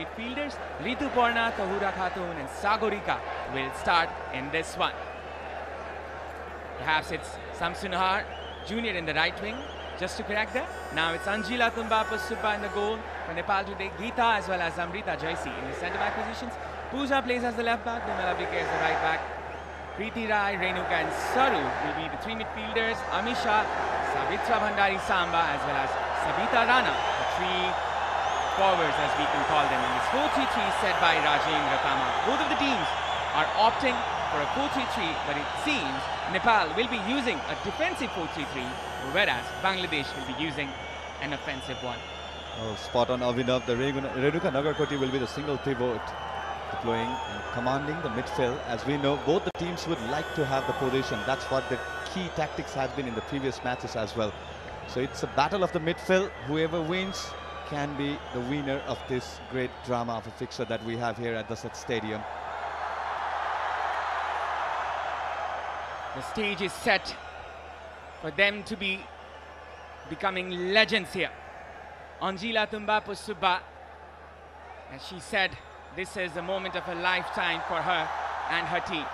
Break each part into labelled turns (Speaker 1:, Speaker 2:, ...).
Speaker 1: Midfielders Rituparna, Tahura Khatun and Sagorika will start in this one. Perhaps it's Samsunhar Junior in the right wing, just to correct that. Now it's Anjila Tumba Pusuppa in the goal for Nepal today. Geeta as well as Amrita Jaisi in the centre back positions. Pooja plays as the left back, Dumela BK as the right back. Preeti Rai, Renuka and Saru will be the three midfielders. Amisha, Savitra Bhandari Samba as well as Sabita Rana, the three forwards as we can call them in this 4-3-3 set by Rajendra Kama. Both of the teams are opting for a 4-3-3, but it seems Nepal will be using a defensive 4-3-3, whereas Bangladesh will be using an offensive one.
Speaker 2: Oh, spot on, Avinav. The Renuka Nagarkoti will be the single pivot, deploying and commanding the midfield. As we know, both the teams would like to have the possession. That's what the key tactics have been in the previous matches as well. So it's a battle of the midfield. Whoever wins can be the winner of this great drama of a fixture that we have here at the Stadium.
Speaker 1: The stage is set for them to be becoming legends here. Anjila Tumba Pusubba, as she said, this is a moment of a lifetime for her and her team.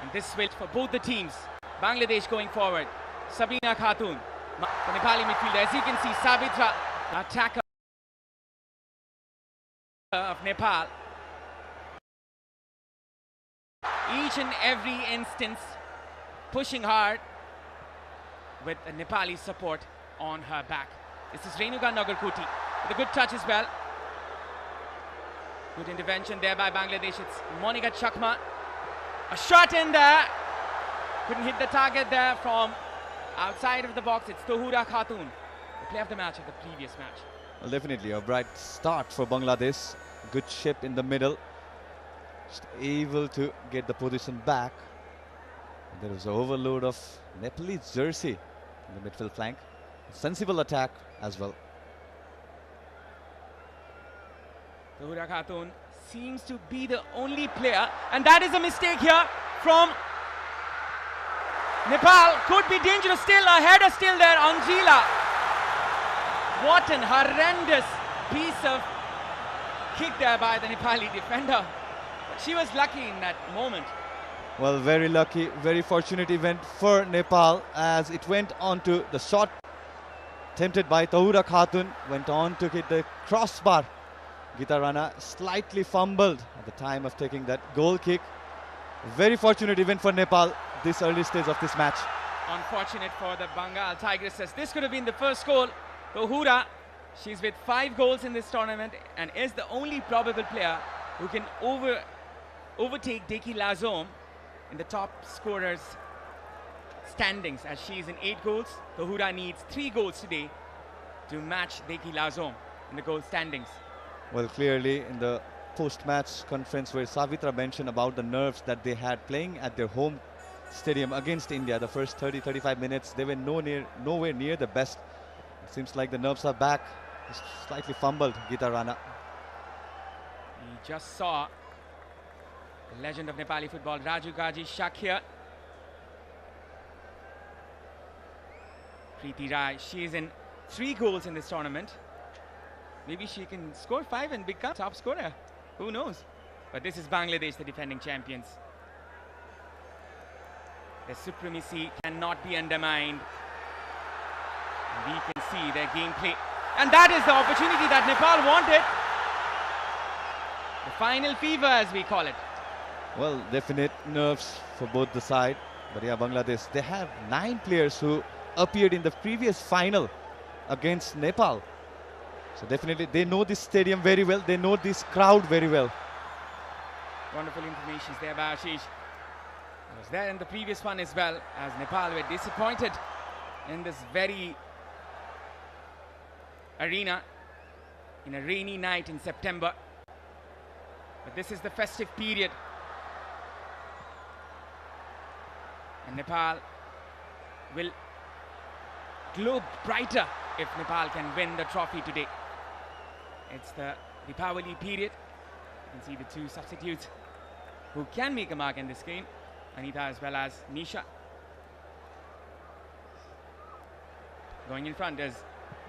Speaker 1: And this will for both the teams. Bangladesh going forward. Sabina Khatun, the Nepali midfielder. As you can see, Sabitra, attacker of Nepal. Each and every instance pushing hard with a Nepali support on her back. This is Renuka Nagarkoti with a good touch as well. Good intervention there by Bangladesh. It's Monica Chakma. A shot in there. Couldn't hit the target there from outside of the box. It's Tahura Khatun, the player of the match of the previous match.
Speaker 2: Well, definitely a bright start for Bangladesh. Good shape in the middle. Just able to get the position back. There was an overload of Nepalese jersey in the midfield flank. Sensible attack as well.
Speaker 1: Tahura Khatun seems to be the only player, and that is a mistake here from Nepal. Could be dangerous still. A header still there. Anjila. What an horrendous piece of kick there by the Nepali defender. But she was lucky in that moment.
Speaker 2: Well, very lucky, very fortunate event for Nepal, as it went on to the shot attempted by Tahura Khatun, went on to hit the crossbar. Geeta Rana slightly fumbled at the time of taking that goal kick. Very fortunate event for Nepal this early stage of this match.
Speaker 1: Unfortunate for the Bengal Tigresses. This could have been the first goal. Tahura, she's with 5 goals in this tournament and is the only probable player who can overtake Deki Lazom in the top scorers standings, as she is in 8 goals. Tahura needs 3 goals today to match Deki Lazom in the goal standings.
Speaker 2: Well, clearly in the post-match conference where Savitra mentioned about the nerves that they had playing at their home stadium against India, the first 30-35 minutes, they were nowhere near the best. It seems like the nerves are back. Just slightly fumbled, Geeta Rana.
Speaker 1: We just saw the legend of Nepali football, Raju Gaji Shak here. Preeti Rai, she is in 3 goals in this tournament. Maybe she can score 5 and become top scorer. Who knows? But this is Bangladesh, the defending champions. Their supremacy cannot be undermined. And we can see their gameplay. And that is the opportunity that Nepal wanted. The final fever, as we call it.
Speaker 2: Well, definite nerves for both the side. But yeah, Bangladesh, they have 9 players who appeared in the previous final against Nepal. So definitely they know this stadium very well. They know this crowd very well.
Speaker 1: Wonderful information there by Ashish. Was there in the previous one as well, as Nepal were disappointed in this very arena in a rainy night in September. But this is the festive period. And Nepal will glow brighter if Nepal can win the trophy today. It's the Deepavali period. You can see the 2 substitutes who can make a mark in this game. Anita as well as Nisha. Going in front is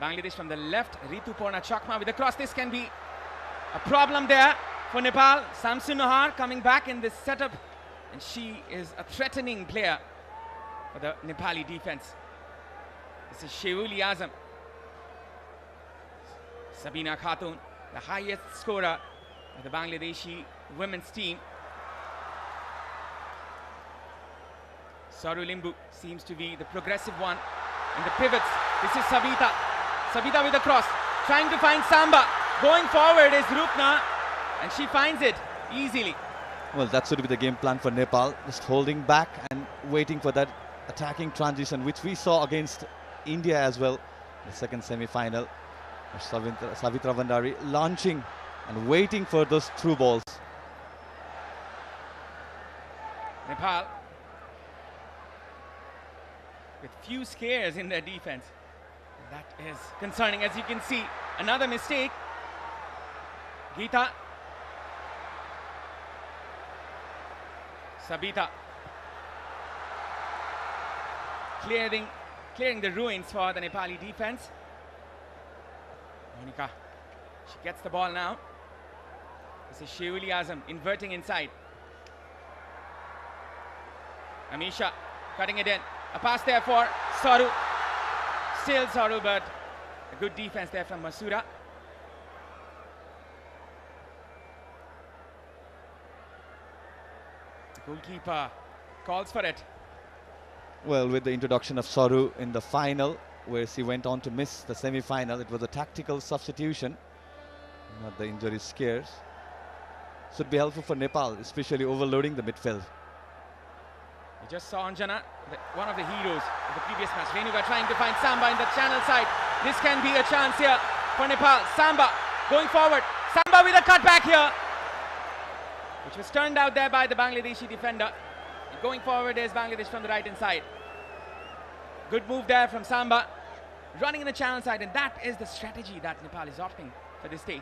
Speaker 1: Bangladesh from the left. Rituparna Chakma with the cross. This can be A problem there for Nepal. Samsun Nahar coming back in this setup, and she is a threatening player for the Nepali defense. This is Sheuli Azam. Sabina Khatun, the highest scorer of the Bangladeshi women's team. Saru Limbu seems to be the progressive one in the pivots. This is Savita. Savita with a cross, trying to find Samba. Going forward is Rupna, and she finds it easily.
Speaker 2: Well, that should be the game plan for Nepal, just holding back and waiting for that attacking transition, which we saw against India as well, the second semi-final. Savitra Bandari launching and waiting for those through balls.
Speaker 1: Nepal with few scares in their defense. That is concerning, as you can see. Another mistake. Geeta. Sabita. Clearing the ruins for the Nepali defense. Monica. She gets the ball now. This is Sheuli Azam inverting inside. Amisha cutting it in. A pass there for Saru. Still Saru, but a good defense there from Masura. The goalkeeper calls for it.
Speaker 2: Well, with the introduction of Saru in the final, where she went on to miss the semi-final, it was a tactical substitution, not the injury scares. Should be helpful for Nepal, especially overloading the midfield.
Speaker 1: We just saw Anjana, one of the heroes of the previous match. Renuka trying to find Samba in the channel side. This can be a chance here for Nepal. Samba going forward. Samba with a cutback here, which was turned out there by the Bangladeshi defender. And going forward is Bangladesh from the right hand side. Good move there from Samba, running in the channel side, and that is the strategy that Nepal is opting for this day.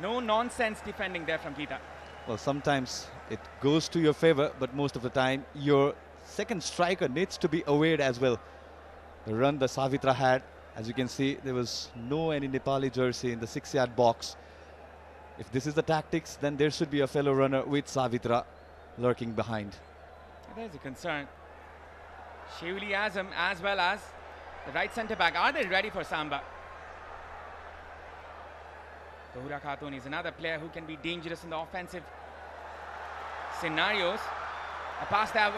Speaker 1: No nonsense defending there from Geeta.
Speaker 2: Well, sometimes it goes to your favor, but most of the time your second striker needs to be aware as well. The run the Savitra had, as you can see, there was no any Nepali jersey in the 6-yard box. If this is the tactics, then there should be a fellow runner with Savitra lurking behind.
Speaker 1: There's a concern. Sheuli Azam as well as the right centre back. Are they ready for Samba? Dohura Khatun is another player who can be dangerous in the offensive scenarios. A pass that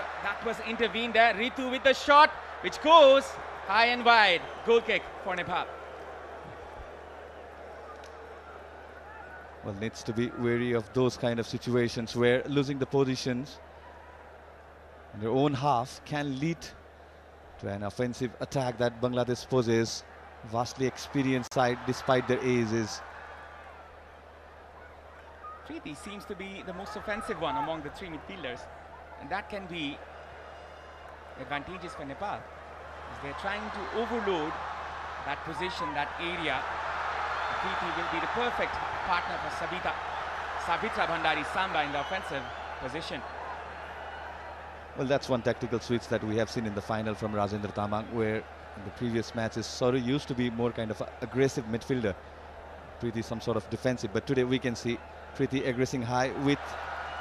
Speaker 1: was intervened there. Ritu with the shot, which goes high and wide. Goal kick for Nepal.
Speaker 2: Well, needs to be wary of those kind of situations where losing the positions in their own half can lead to an offensive attack that Bangladesh poses. Vastly experienced side despite their ages.
Speaker 1: Preeti seems to be the most offensive one among the three midfielders, and that can be advantageous for Nepal, as they're trying to overload that position, that area. Preeti will be the perfect partner for Savitra Bandari Samba in the offensive position.
Speaker 2: Well, that's one tactical switch that we have seen in the final from Rajendra Tamang, where in the previous matches Saru used to be more kind of an aggressive midfielder, Preeti some sort of defensive, but today we can see Preeti aggressing high with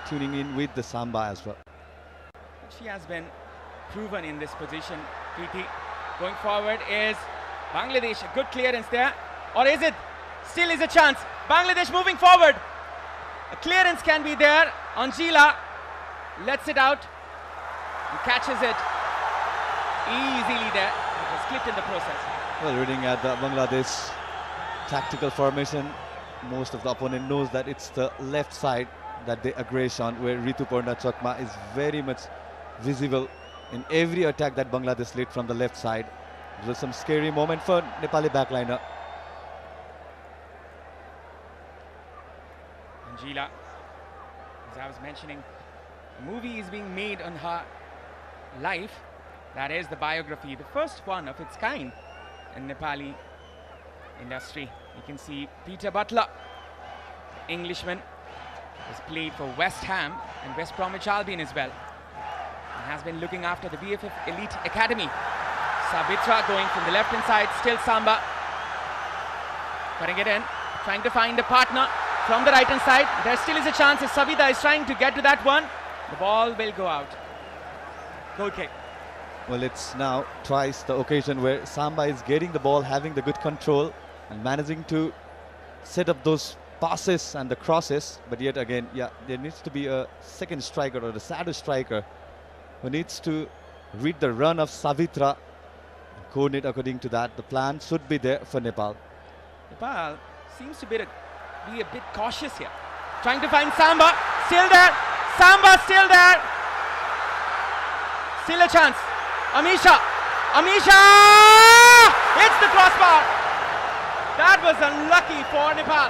Speaker 2: tuning in with the Samba as well.
Speaker 1: She has been proven in this position. Preeti going forward is Bangladesh. A good clearance there, or is it? Still is a chance. Bangladesh moving forward. A clearance can be there. Anjila lets it out and catches it easily there. It was clipped in the process.
Speaker 2: Well, reading at the Bangladesh tactical formation, most of the opponent knows that it's the left side that they aggress on, where Rituparna Chakma is very much visible in every attack that Bangladesh led from the left side. It was some scary moment for Nepali backliner.
Speaker 1: Anjila, as I was mentioning, a movie is being made on her life. That is the biography, the first one of its kind in Nepali industry. You can see Peter Butler, Englishman, has played for West Ham and West Bromwich Albion as well, and has been looking after the BFF Elite Academy. Savitra going from the left hand side, still Samba. Cutting it in, trying to find a partner from the right hand side. There still is a chance if Savita is trying to get to that one. The ball will go out. Goal kick.
Speaker 2: Well, it's now twice the occasion where Samba is getting the ball, having the good control and managing to set up those passes and the crosses. But yet again, yeah, there needs to be a second striker or the shadow striker who needs to read the run of Savitra and coordinate according to that. The plan should be there for Nepal.
Speaker 1: Nepal seems to be a bit cautious here. Trying to find Samba. Still there. Samba still there. Still a chance. Amisha. Amisha! Hits the crossbar. That was unlucky for Nepal.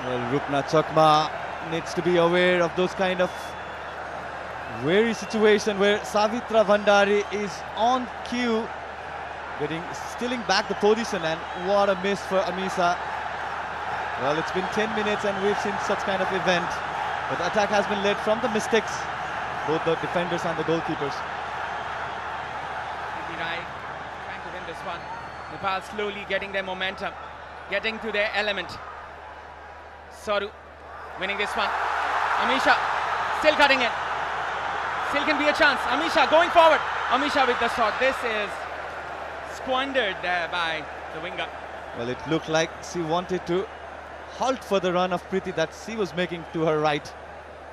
Speaker 2: Well, Rukna Chakma needs to be aware of those kind of wary situation where Savitra Bhandari is on cue, stealing back the position, and what a miss for Amisha. Well, it's been 10 minutes and we've seen such kind of event, but the attack has been led from the mistakes, both the defenders and the goalkeepers.
Speaker 1: Right, trying to win this one. Nepal slowly getting their momentum, getting to their element. Soru winning this one. Amisha still cutting it. Still can be a chance. Amisha going forward. Amisha with the shot. This is squandered there by the winger.
Speaker 2: Well, it looked like she wanted to halt for the run of Preeti that she was making to her right.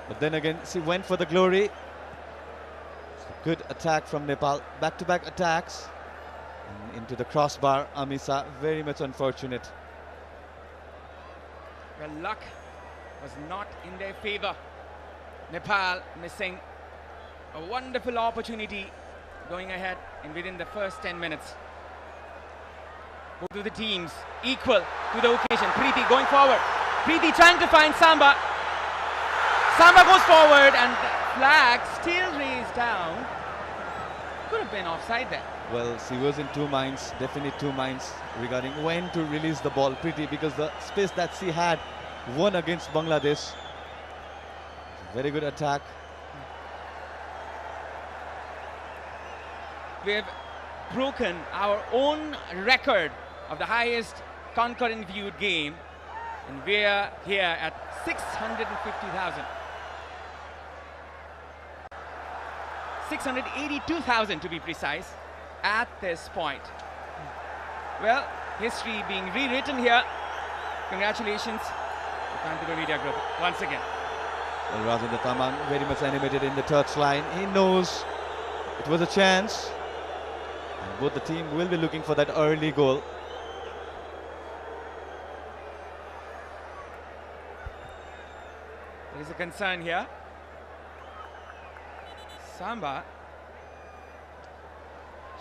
Speaker 2: But then again, she went for the glory. It's a good attack from Nepal. Back-to-back attacks. And into the crossbar, Amisha, very much unfortunate.
Speaker 1: Well, luck was not in their favor. Nepal missing a wonderful opportunity going ahead and within the first 10 minutes. Both of the teams equal to the occasion. Preeti going forward. Preeti trying to find Samba. Samba goes forward and the flag still raised down. Could have been offside there.
Speaker 2: Well, she was in two minds, definitely two minds regarding when to release the ball, Preeti, because the space that she had won against Bangladesh. Very good attack.
Speaker 1: We have broken our own record of the highest concurrent viewed game, and we're here at 650,000. 682,000 to be precise at this point. Well, history being rewritten here. Congratulations to Kantipur Media Group once again.
Speaker 2: Well, Rajendra Tamang very much animated in the touchline. He knows it was a chance. And both the team will be looking for that early goal.
Speaker 1: There is a concern here. Samba.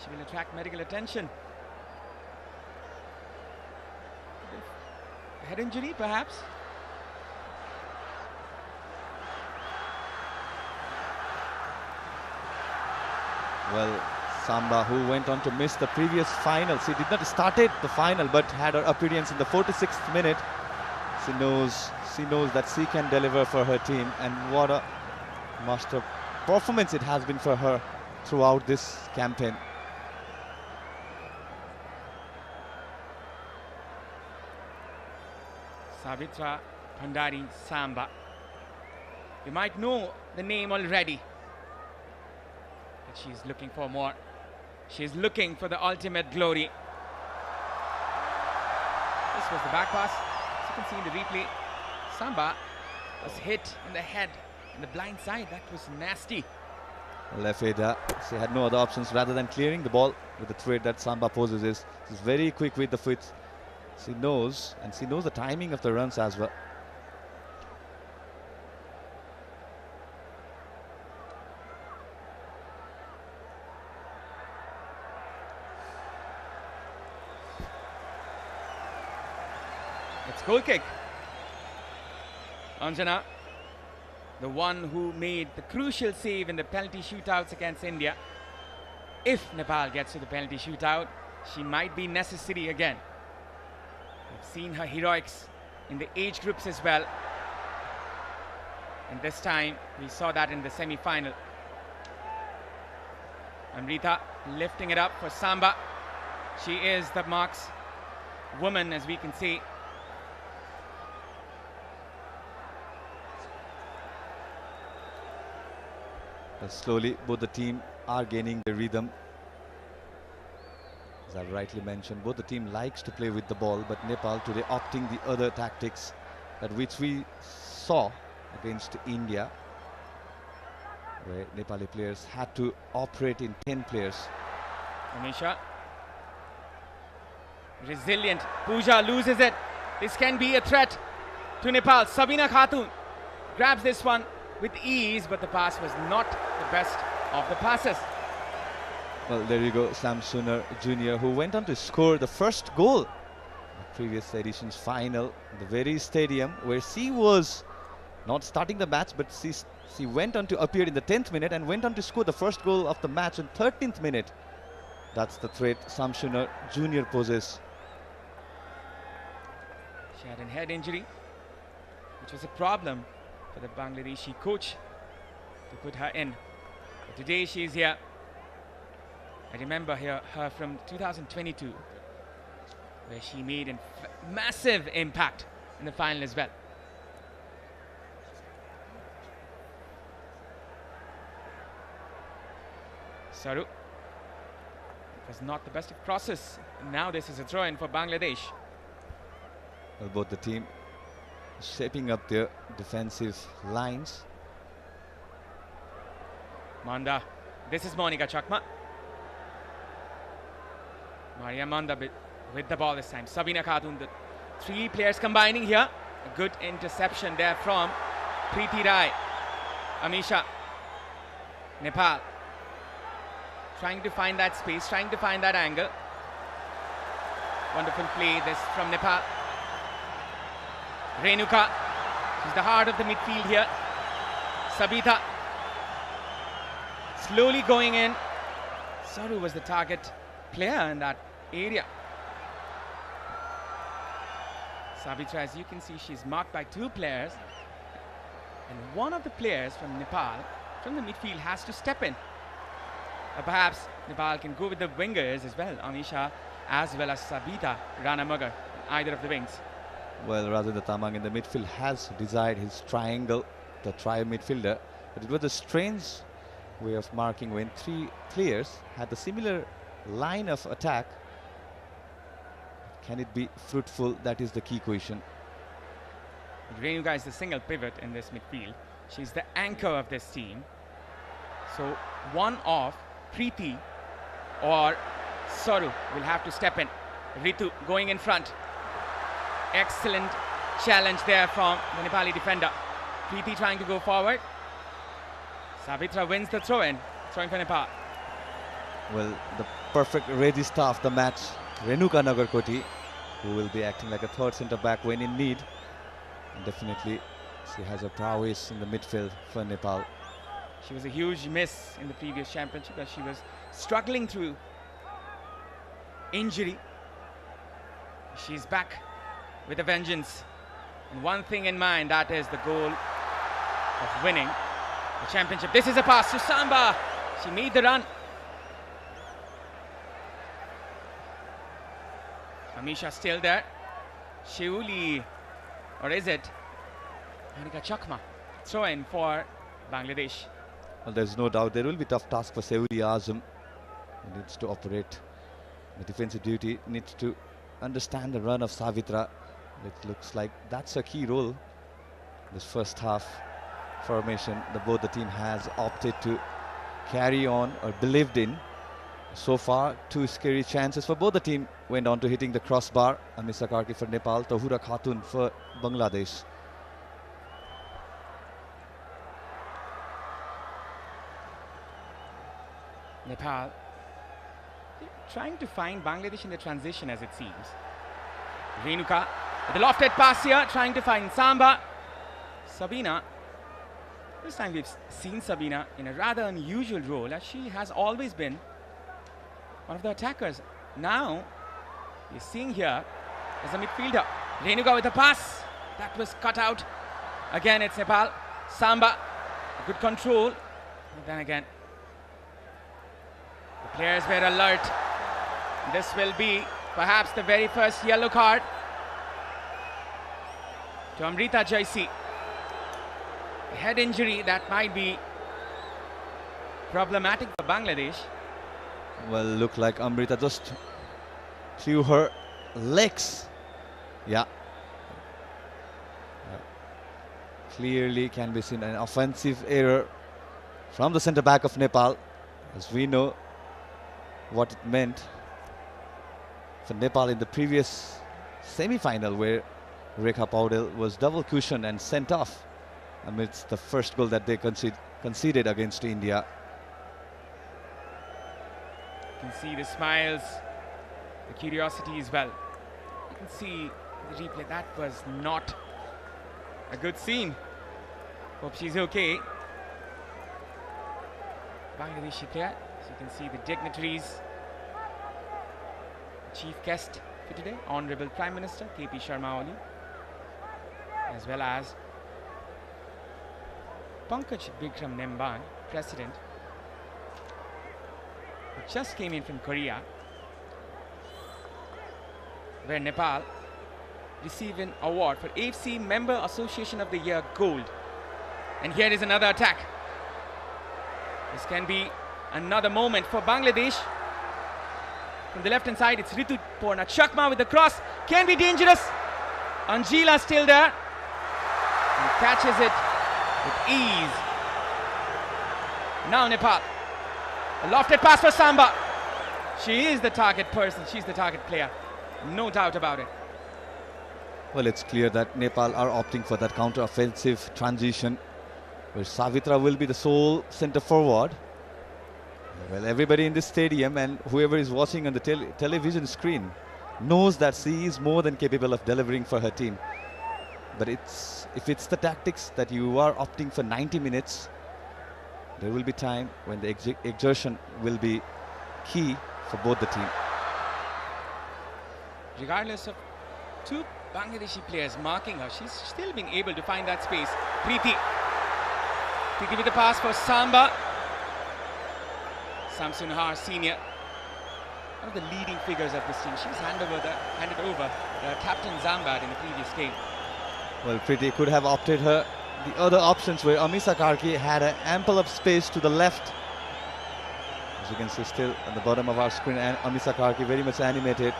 Speaker 1: She will attract medical attention. Head injury, perhaps.
Speaker 2: Well, Samba, who went on to miss the previous final. She did not started the final, but had her appearance in the 46th minute. She knows that she can deliver for her team, and what a master performance it has been for her throughout this campaign.
Speaker 1: Savitra Bhandari Samba. You might know the name already, but she's looking for more. She's looking for the ultimate glory. This was the back pass. As you can see in the replay, Samba was hit in the head, in the blind side. That was nasty.
Speaker 2: Lefeda, she had no other options rather than clearing the ball with the threat that Samba possesses. She's very quick with the foot. She knows, and she knows the timing of the runs as well.
Speaker 1: It's goal kick. Anjana, the one who made the crucial save in the penalty shootouts against India. If Nepal gets to the penalty shootout, she might be necessary again. We've seen her heroics in the age groups as well. And this time, we saw that in the semi-final. Amrita lifting it up for Samba. She is the marks woman, as we can say.
Speaker 2: Slowly, both the team are gaining the rhythm. As I've rightly mentioned, both the team likes to play with the ball, but Nepal today opting the other tactics that which we saw against India, where Nepali players had to operate in 10 players.
Speaker 1: Amisha, resilient. Pooja loses it. This can be a threat to Nepal. Sabina Khatun grabs this one with ease, but the pass was not the best of the passes.
Speaker 2: Well, there you go, Sam Sunar Jr., who went on to score the first goal in the previous edition's final, the very stadium where she was not starting the match, but she went on to appear in the 10th minute and went on to score the first goal of the match in 13th minute. That's the threat Sam Sunar Jr. poses.
Speaker 1: She had a head injury, which was a problem for the Bangladeshi coach to put her in. But today she is here. I remember her from 2022, where she made a massive impact in the final as well. Saru. It was not the best of crosses. Now this is a throw-in for Bangladesh.
Speaker 2: Well, both the team shaping up their defensive lines.
Speaker 1: Manda. This is Monica Chakma. Maria Manda with the ball this time. Sabina Khatun, the three players combining here. A good interception there from Preeti Rai. Amisha. Nepal. Trying to find that space, trying to find that angle. Wonderful play this from Nepal. Renuka. She's the heart of the midfield here. Sabita. Slowly going in. Saru was the target player in that area. Sabitra, as you can see, she's marked by two players. And one of the players from Nepal, from the midfield, has to step in. Perhaps Nepal can go with the wingers as well, Amisha as well as Sabita Ranamagar, either of the wings.
Speaker 2: Well, rather the Tamang in the midfield has desired his triangle, the trio midfielder, but it was a strange way of marking when three players had the similar line of attack. Can it be fruitful? That is the key question.
Speaker 1: Renuka is the single pivot in this midfield. She's the anchor of this team. So one of Preeti or Saru will have to step in. Ritu going in front. Excellent challenge there from the Nepali defender. Preeti trying to go forward. Savitra wins the throw-in. Throwing for Nepal.
Speaker 2: Well, the perfect regista of the match, Renuka Nagarkoti, who will be acting like a third centre-back when in need. And definitely, she has a prowess in the midfield for Nepal.
Speaker 1: She was a huge miss in the previous championship as she was struggling through injury. She's back with a vengeance. And one thing in mind, that is the goal of winning the championship. This is a pass to Samba. She made the run. Amisha still there. Sheuli, or is it Monica Chakma? Throw in for Bangladesh.
Speaker 2: Well, there's no doubt there will be a tough task for Seuli Azam. He needs to operate the defensive duty, needs to understand the run of Savitra. It looks like that's a key role this first half formation that both the team has opted to carry on or believed in. So far, two scary chances for both the team went on to hitting the crossbar. Amisa Karki for Nepal, Tahura Khatun for Bangladesh.
Speaker 1: Nepal trying to find Bangladesh in the transition, as it seems. Renuka with the lofted pass here, trying to find Samba. Sabina. This time we've seen Sabina in a rather unusual role, as she has always been one of the attackers. Now you're seeing here as a midfielder. Renuka with a pass that was cut out. Again, it's Nepal. Samba, good control. And then again, the players were alert. This will be perhaps the very first yellow card to Amrita Jaisi. A head injury that might be problematic for Bangladesh.
Speaker 2: Well, look like Amrita just threw her legs. Yeah. Clearly can be seen an offensive error from the centre back of Nepal, as we know what it meant for Nepal in the previous semi-final, where Rekha Paudel was double cushioned and sent off amidst the first goal that they conceded against India.
Speaker 1: You can see the smiles, the curiosity as well. You can see the replay. That was not a good scene. Hope she's okay. Bangladeshi player. So you can see the dignitaries, chief guest for today, Honorable Prime Minister KP Sharma Oli, as well as Pankaj Bikram Nemban, President, who just came in from Korea, where Nepal received an award for AFC Member Association of the Year Gold. And here is another attack. This can be another moment for Bangladesh. From the left hand side, it's Ritu Porna Chakma with the cross. Can be dangerous. Anjila still there. And catches it with ease. Now Nepal. A lofted pass for Samba. She is the target person. She's the target player. No doubt about it.
Speaker 2: Well, it's clear that Nepal are opting for that counter-offensive transition, where Savitra will be the sole centre forward. Well, everybody in this stadium and whoever is watching on the television screen knows that she is more than capable of delivering for her team. But if it's the tactics that you are opting for 90 minutes, there will be time when the exertion will be key for both the team.
Speaker 1: Regardless of two Bangladeshi players marking her, she's still been able to find that space. Preeti with the pass for Samba. Samsun Har Senior, one of the leading figures of this team. She's handed over the captain Zambat in the previous game.
Speaker 2: Well, Preeti could have opted her the other options, where Amisa Karki had an ample of space to the left. As you can see still at the bottom of our screen, and Amisa Karki very much animated.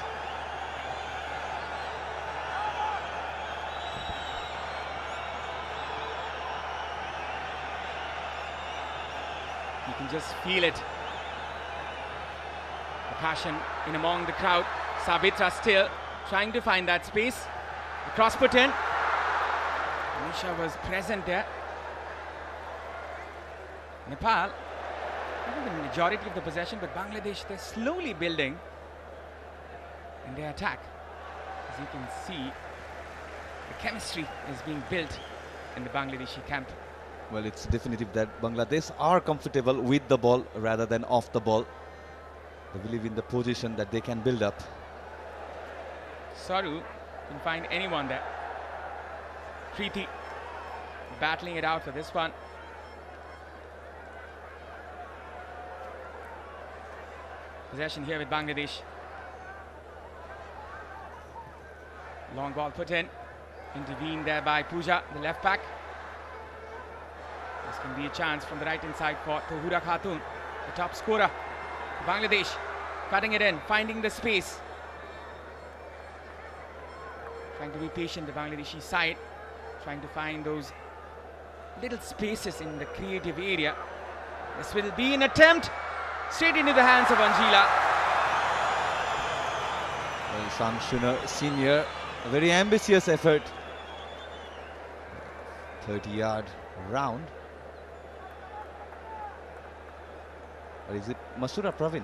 Speaker 1: You can just feel it. The passion in among the crowd. Savitra still trying to find that space. The cross put in. Nisha was present there. Nepal having the majority of the possession, but Bangladesh, they're slowly building in their attack. As you can see, the chemistry is being built in the Bangladeshi camp.
Speaker 2: Well, it's definitive that Bangladesh are comfortable with the ball rather than off the ball. They believe in the position that they can build up.
Speaker 1: Saru can find anyone there. Preeti battling it out for this one. Possession here with Bangladesh. Long ball put in. Intervened there by Pooja, the left back. This can be a chance from the right hand side for Tohura Khatun, the top scorer. Bangladesh cutting it in, finding the space. Trying to be patient, the Bangladeshi side. Trying to find those little spaces in the creative area. This will be an attempt straight into the hands of Anjila.
Speaker 2: Well, Samsun Senior, a very ambitious effort. 30-yard round. Or is it Masura Pravin?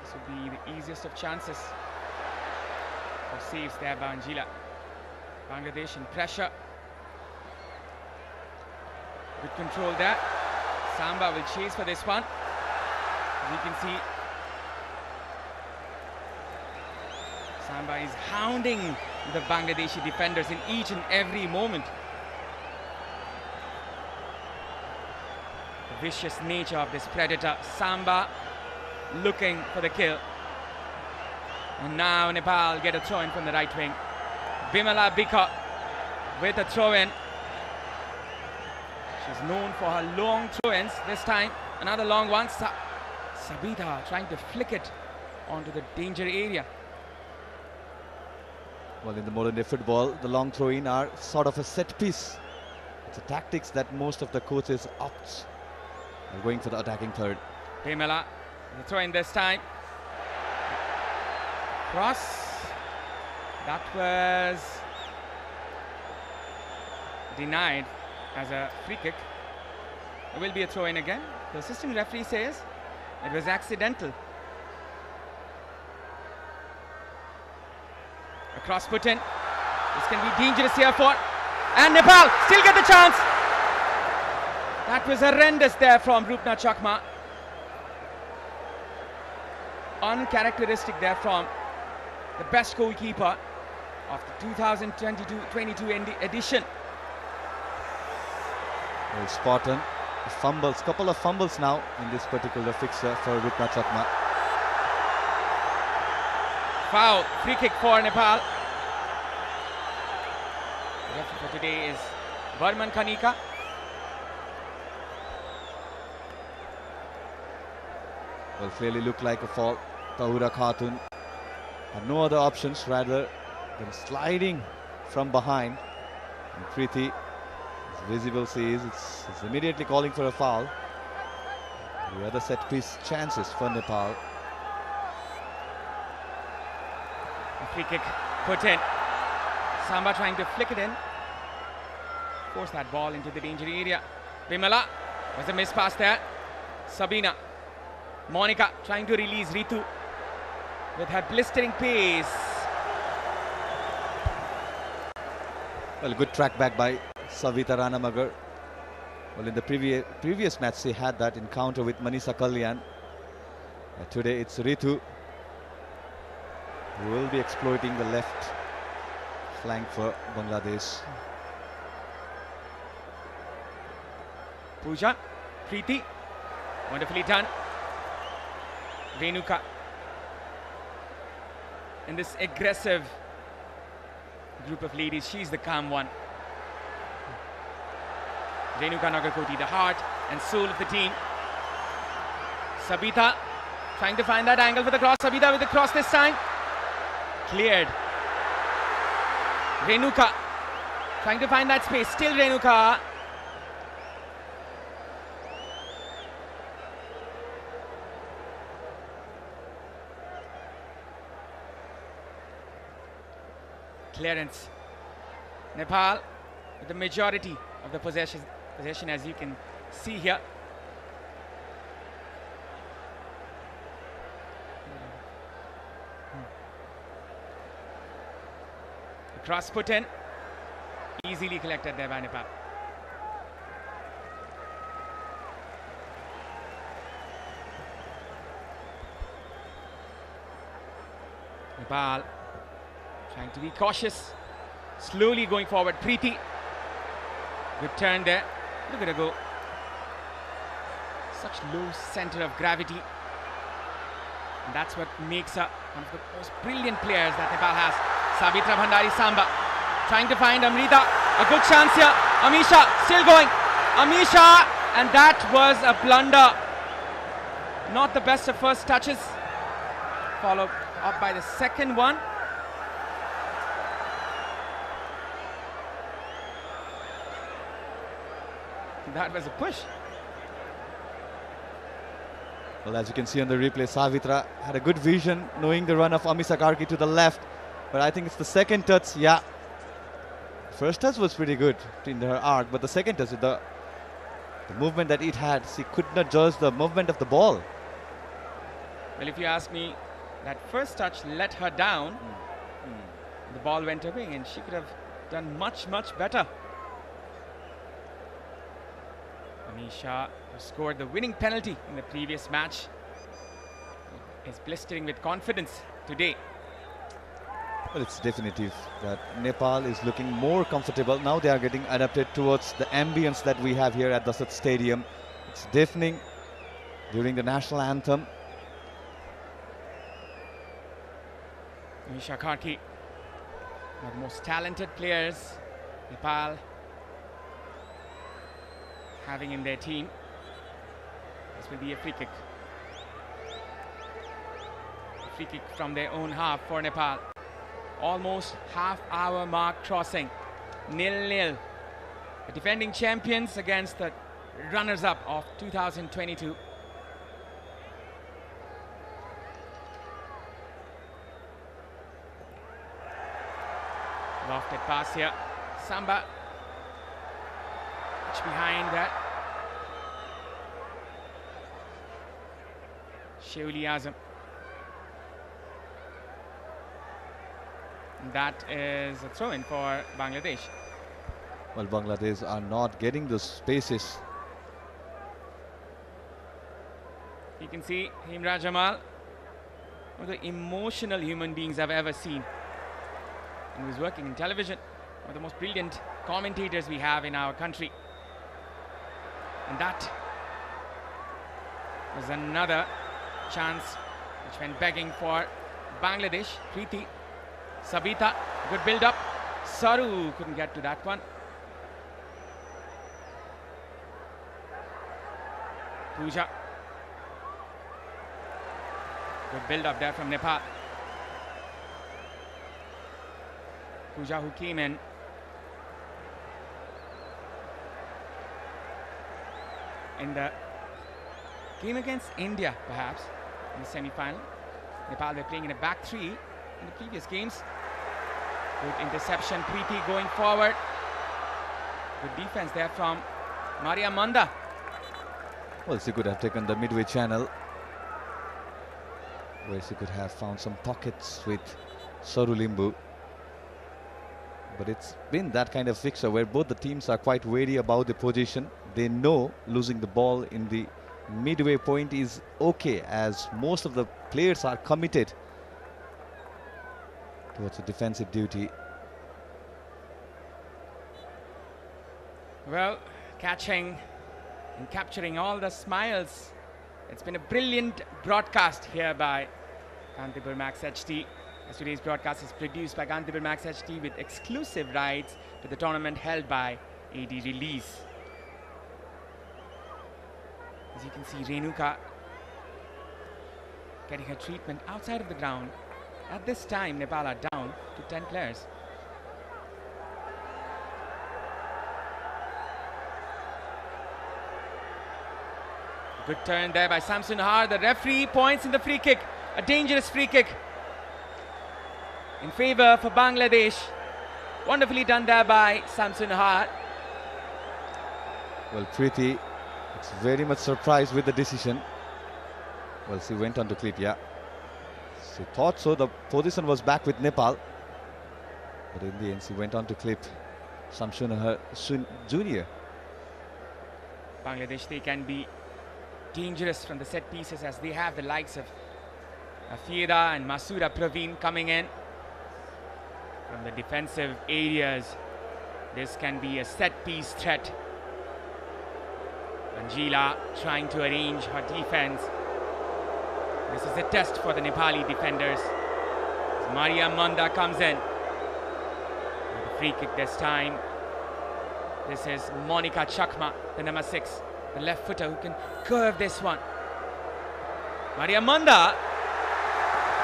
Speaker 1: This would be the easiest of chances for saves there by Anjila. Bangladesh in pressure. Good control there. Samba will chase for this one. As you can see, Samba is hounding the Bangladeshi defenders in each and every moment. The vicious nature of this predator. Samba looking for the kill. And now Nepal get a throw in from the right wing. Bimala Bika with a throw in. She's known for her long throw-ins. This time, another long one. Sabita trying to flick it onto the danger area.
Speaker 2: Well, in the modern day football, the long throw-in are sort of a set piece. It's a tactics that most of the coaches opt are going for the attacking third.
Speaker 1: Bimala, the throw-in this time. Cross. That was denied as a free kick. It will be a throw-in again. The assistant referee says it was accidental. A cross put in. This can be dangerous here for, and Nepal still get the chance. That was horrendous there from Rupna Chakma. Uncharacteristic there from the best goalkeeper of the 2022-22 edition.
Speaker 2: Well, spot on. Fumbles, couple of fumbles now in this particular fixture for Rupna Chakma.
Speaker 1: Foul, free kick for Nepal. The referee for today is Varman Kanika.
Speaker 2: Well, clearly looked like a foul. Tahura Khatun had no other options rather than sliding from behind. And Preeti, as visible sees, it's immediately calling for a foul. The other set piece chances for Nepal.
Speaker 1: A free kick put in. Samba trying to flick it in. Force that ball into the danger area. Bimala was a miss pass there. Sabina. Monica trying to release Ritu with her blistering pace.
Speaker 2: Well, good track back by Savita Ranamagar. Well, in the previous match, she had that encounter with Manisha Kalyan. Today, it's Ritu who will be exploiting the left flank for Bangladesh.
Speaker 1: Pooja, Preeti, wonderfully done. Renuka in this aggressive group of ladies, she's the calm one. Renuka Nagarkoti, the heart and soul of the team. Sabita trying to find that angle for the cross. Sabita with the cross this time. Cleared. Renuka trying to find that space. Still Renuka. Clearance. Nepal with the majority of the possession as you can see here. The cross put in. Easily collected there by Nepal. Nepal trying to be cautious, slowly going forward. Preeti, good turn there. Look at her go. Such low center of gravity, and that's what makes her one of the most brilliant players that Nepal has. Savitra Bhandari Samba trying to find Amrita. A good chance here. Amisha still going. Amisha, and that was a blunder. Not the best of first touches. Followed up by the second one. That was a push.
Speaker 2: Well, as you can see on the replay, Savitra had a good vision, knowing the run of Amisa Karki to the left. But I think it's the second touch, yeah. First touch was pretty good in her arc, but the second touch, the movement that it had, she could not judge the movement of the ball.
Speaker 1: Well, if you ask me, that first touch let her down. The ball went away and she could have done much, much better. Amisha, who scored the winning penalty in the previous match, is blistering with confidence today.
Speaker 2: Well, it's definitive that Nepal is looking more comfortable. Now they are getting adapted towards the ambience that we have here at the Dasat Stadium. It's deafening during the national anthem.
Speaker 1: Misha Kharki, one of the most talented players Nepal having in their team. This will be a free kick. A free kick from their own half for Nepal. Almost half-hour mark crossing. 0-0. The defending champions against the runners-up of 2022. Lofted pass here. Samba. Much behind that. Sheuli Azam. That is a throw-in for Bangladesh.
Speaker 2: Well, Bangladesh are not getting the spaces.
Speaker 1: You can see Himraj Jamal, one of the emotional human beings I've ever seen. And who's working in television, one of the most brilliant commentators we have in our country. And that was another chance which went begging for Bangladesh. Preeti, Sabita, good build-up. Saru couldn't get to that one. Pooja. Good build-up there from Nepal. Pooja, who came in the game against India, perhaps, in the semi-final. Nepal were playing in a back three in the previous games. Good interception, Preeti going forward. Good defense there from Maria Manda.
Speaker 2: Well, she could have taken the midway channel, where she could have found some pockets with Saru Limbu. But it's been that kind of fixture where both the teams are quite wary about the position. They know losing the ball in the midway point is okay, as most of the players are committed towards a defensive duty.
Speaker 1: Well, catching and capturing all the smiles. It's been a brilliant broadcast here by Kantipur Max HD. As today's broadcast is produced by Kantipur Max HD with exclusive rights to the tournament held by AD Release. As you can see, Renuka getting her treatment outside of the ground. At this time, Nepal are down to 10 players. Good turn there by Samsun Har. The referee points in the free kick. A dangerous free kick in favor for Bangladesh. Wonderfully done there by Samsun Har.
Speaker 2: Well, Preeti is very much surprised with the decision. Well, she went on to clip, yeah. She thought so, the position was back with Nepal. But in the end, she went on to clip Samsun Har Jr.
Speaker 1: Bangladesh, they can be dangerous from the set pieces, as they have the likes of Afira and Masura Praveen coming in from the defensive areas. This can be a set piece threat. Angela trying to arrange her defense. This is a test for the Nepali defenders. As Maria Manda comes in with a free kick this time. This is Monica Chakma, the number 6, the left footer, who can curve this one. Maria Manda,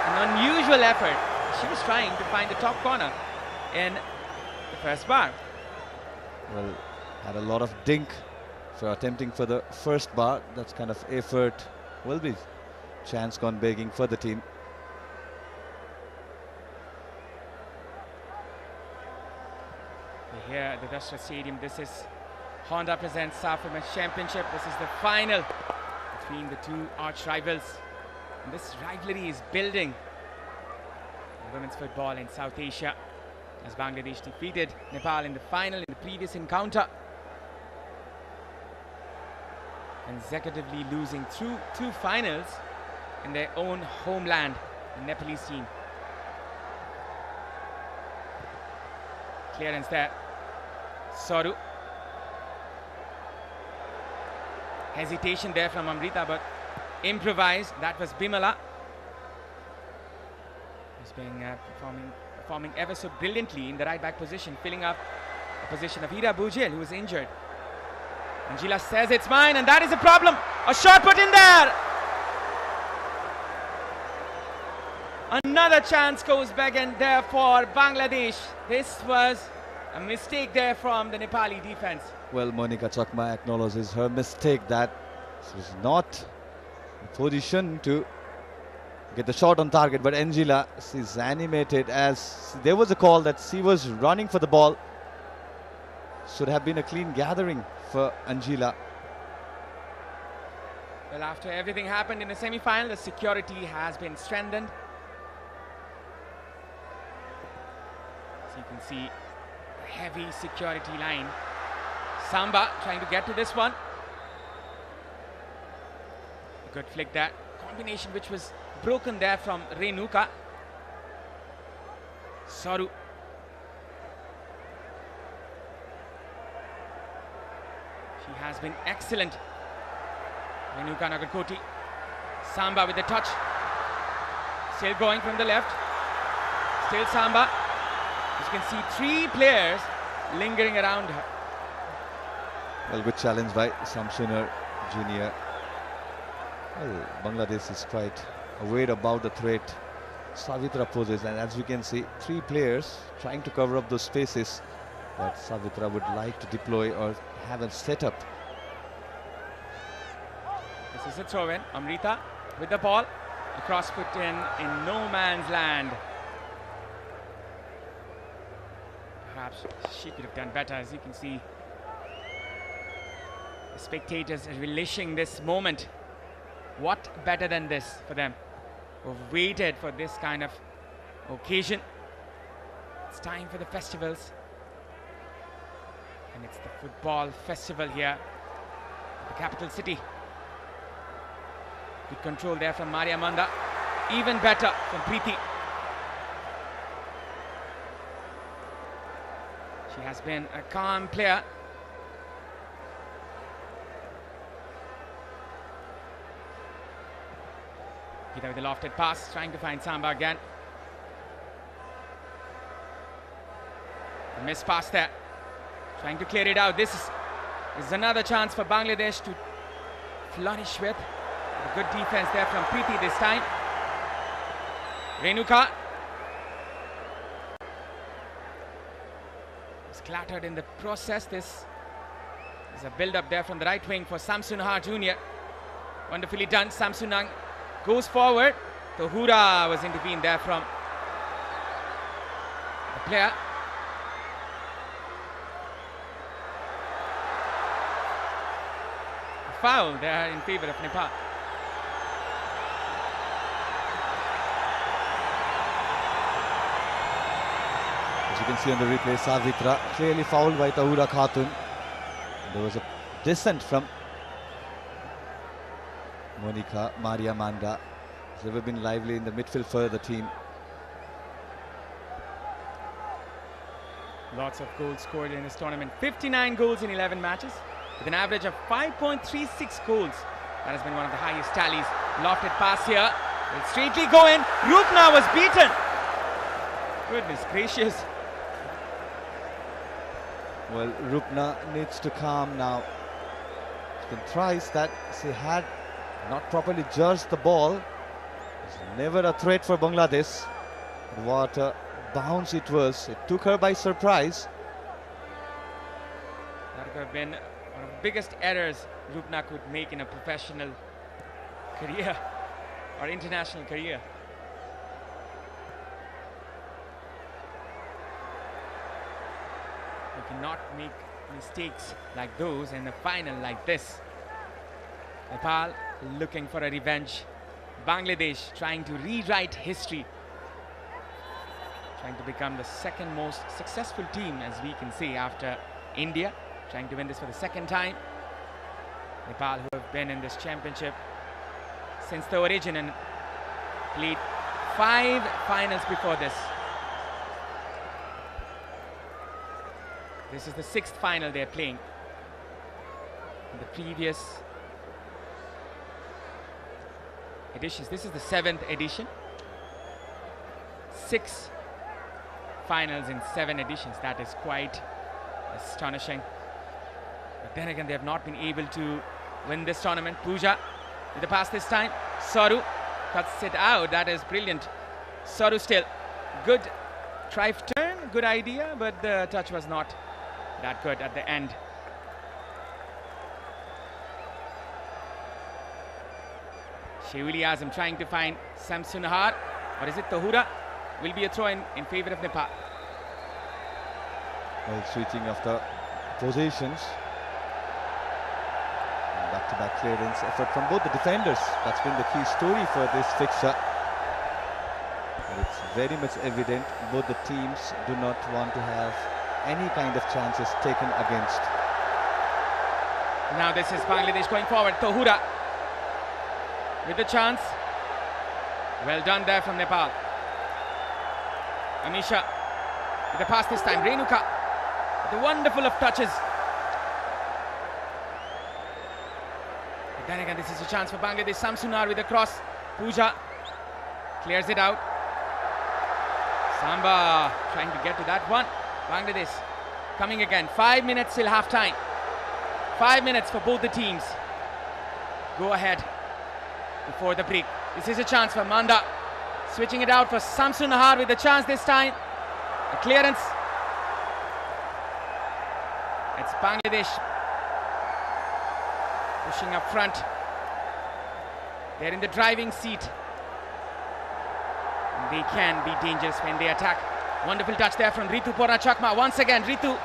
Speaker 1: an unusual effort. She was trying to find the top corner in the first bar.
Speaker 2: Well, had a lot of dink for attempting for the first bar. That's kind of effort will be chance gone begging for the team.
Speaker 1: Here at the Dashra Stadium, this is Honda presents SAFF Women's Championship. This is the final between the two arch rivals. And this rivalry is building in women's football in South Asia, as Bangladesh defeated Nepal in the final in the previous encounter, consecutively losing through 2 finals in their own homeland, the Nepalese team. Clearance there. Saru. Hesitation there from Amrita, but improvised. That was Bimala. As been performing ever so brilliantly in the right back position, filling up the position of Hira Bujel, who was injured. Anjila says it's mine, and that is a problem. A shot put in there. Another chance goes back and there for Bangladesh. This was a mistake there from the Nepali defense.
Speaker 2: Well, Monica Chakma acknowledges her mistake, that she was not in position to get the shot on target. But Anjila, she's animated, as there was a call that she was running for the ball. Should have been a clean gathering for Anjila.
Speaker 1: Well, after everything happened in the semi-final, the security has been strengthened. So you can see a heavy security line. Samba trying to get to this one. A good flick there. Combination which was broken there from Renuka. Saru. She has been excellent. Renuka Nagarkoti. Samba with the touch. Still going from the left. Still Samba. As you can see, 3 players lingering around her.
Speaker 2: Well, good challenge by Samsunar Junior. Well, Bangladesh is quite aware about the threat Savitra poses, and as we can see, 3 players trying to cover up those spaces that Savitra would like to deploy or have a setup.
Speaker 1: This is a throw-in. Amrita with the ball. A cross put in no man's land. Perhaps she could have done better. As you can see, the spectators are relishing this moment. What better than this for them? Who've waited for this kind of occasion. It's time for the festivals. And it's the football festival here at the capital city. Good control there from Maria Manda. Even better from Preeti. She has been a calm player. Gita with the lofted pass, trying to find Samba again. A missed pass there. Trying to clear it out. This is another chance for Bangladesh to flourish with. A good defense there from Preeti this time. Renuka. Was clattered in the process. This is a build-up there from the right wing for Samsunha Jr. Wonderfully done. Samsunang goes forward. Tohura was intervened there from the player. A foul there in favor of Nepal.
Speaker 2: As you can see on the replay, Savitra clearly fouled by Tahura Khatun. There was a dissent from Monica Maria Manda. Has ever been lively in the midfield for the team.
Speaker 1: Lots of goals scored in this tournament. 59 goals in 11 matches with an average of 5.36 goals. That has been one of the highest tallies. Lofted pass here. Will straightly go in. Rupna was beaten. Goodness gracious.
Speaker 2: Well, Rupna needs to calm now. It's been thrice that she had not properly judged the ball. It's never a threat for Bangladesh. What a bounce it was. It took her by surprise.
Speaker 1: That would have been one of the biggest errors Rupna could make in a professional career or international career. You cannot make mistakes like those in a final like this. Nepal looking for a revenge. Bangladesh trying to rewrite history. Trying to become the second most successful team, as we can say, after India. Trying to win this for the second time. Nepal, who have been in this championship since the origin and played 5 finals before this. This is the 6th final they're playing. In the previous editions, this is the 7th edition. 6 finals in 7 editions. That is quite astonishing. But then again, they have not been able to win this tournament. Pooja with the pass this time. Saru cuts it out. That is brilliant. Saru still. Good drive turn, good idea, but the touch was not that good at the end. Shehuli Azam trying to find Samsunahar. Or is it Tahura? Will be a throw in favor of Nepal.
Speaker 2: Well, switching of the positions. Back-to-back clearance effort from both the defenders. That's been the key story for this fixture. And it's very much evident both the teams do not want to have any kind of chances taken against.
Speaker 1: Now this is Bangladesh going forward. Tahura with the chance. Well done there from Nepal. Amisha with the pass this time. Renuka with the wonderful of touches. But then again, this is a chance for Bangladesh. Samsunar with the cross. Pooja clears it out. Samba trying to get to that one. Bangladesh coming again. 5 minutes till half time. 5 minutes for both the teams. Go ahead before the break. This is a chance for Manda. Switching it out for Samsunahar with the chance this time. A clearance. It's Bangladesh pushing up front. They're in the driving seat. They can be dangerous when they attack. Wonderful touch there from Ritu Purnachakma. Once again, Ritu.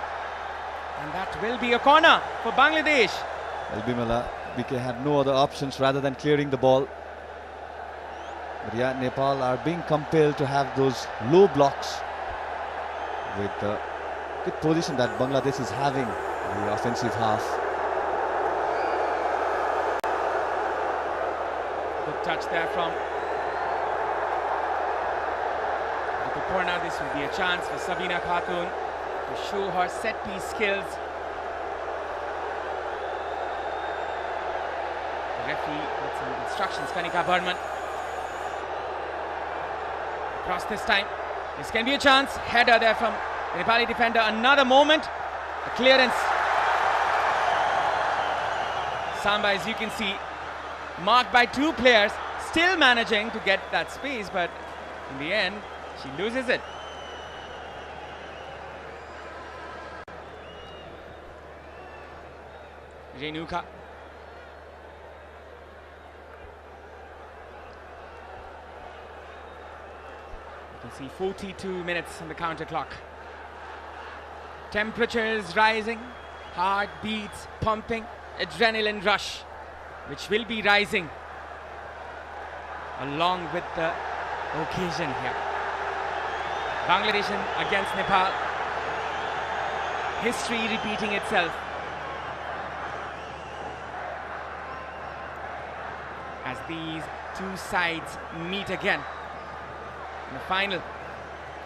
Speaker 1: And that will be a corner for Bangladesh.
Speaker 2: Well, Bimala, BK had no other options rather than clearing the ball. But yeah, Nepal are being compelled to have those low blocks with the good position that Bangladesh is having in the offensive half.
Speaker 1: Good touch there from Purna. This will be a chance for Sabina Khatun to show her set-piece skills. The referee with some instructions. Kanika Burman. Cross this time. This can be a chance. Header there from the Nepali defender. Another moment. A clearance. Samba, as you can see, marked by 2 players, still managing to get that space, but in the end, she loses it. Renuka. You can see 42 minutes on the counter clock. Temperatures rising, heart beats pumping, adrenaline rush, which will be rising along with the occasion here. Bangladesh against Nepal. History repeating itself as these 2 sides meet again in the final,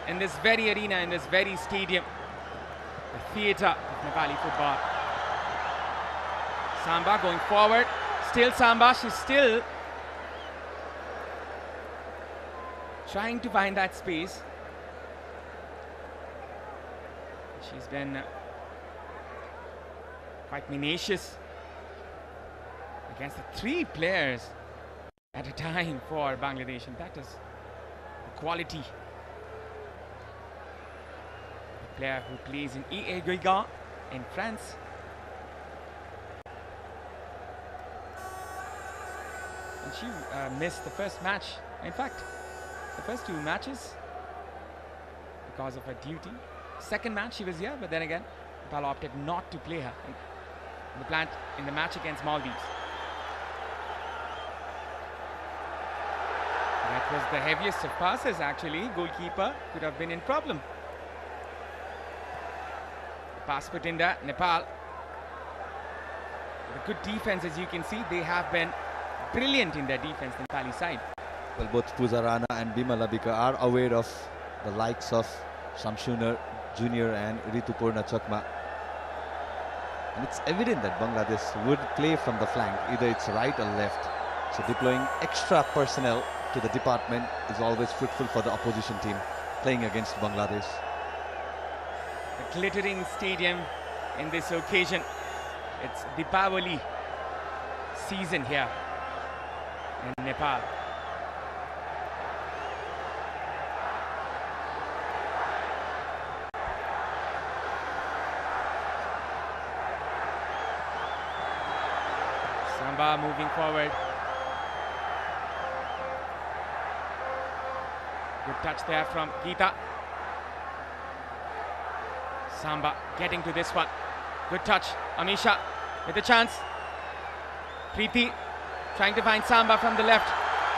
Speaker 1: in this very arena, in this very stadium, the theatre of Nepali football. Samba going forward. Still Samba. She's still trying to find that space. She's been quite tenacious against the 3 players at a time for Bangladesh, and that is the quality. A player who plays in EA Guigan in France. And she missed the first match. In fact, the first 2 matches because of her duty. Second match she was here, but then again, Nepal opted not to play her in the match against Maldives. That was the heaviest of passes actually. Goalkeeper could have been in problem. Pass put in there. Nepal. The good defense, as you can see, they have been brilliant in their defense, the Nepali side.
Speaker 2: Well, both Puzarana and Bimala Bika are aware of the likes of Shamsunar Junior and Ritu Purnachakma. And it's evident that Bangladesh would play from the flank, either it's right or left. So deploying extra personnel to the department is always fruitful for the opposition team. playing against Bangladesh.
Speaker 1: The glittering stadium in this occasion. It's Deepavali season here in Nepal. Samba moving forward. Good touch there from Geeta. Samba getting to this one. Good touch. Amisha with a chance. Preeti trying to find Samba from the left.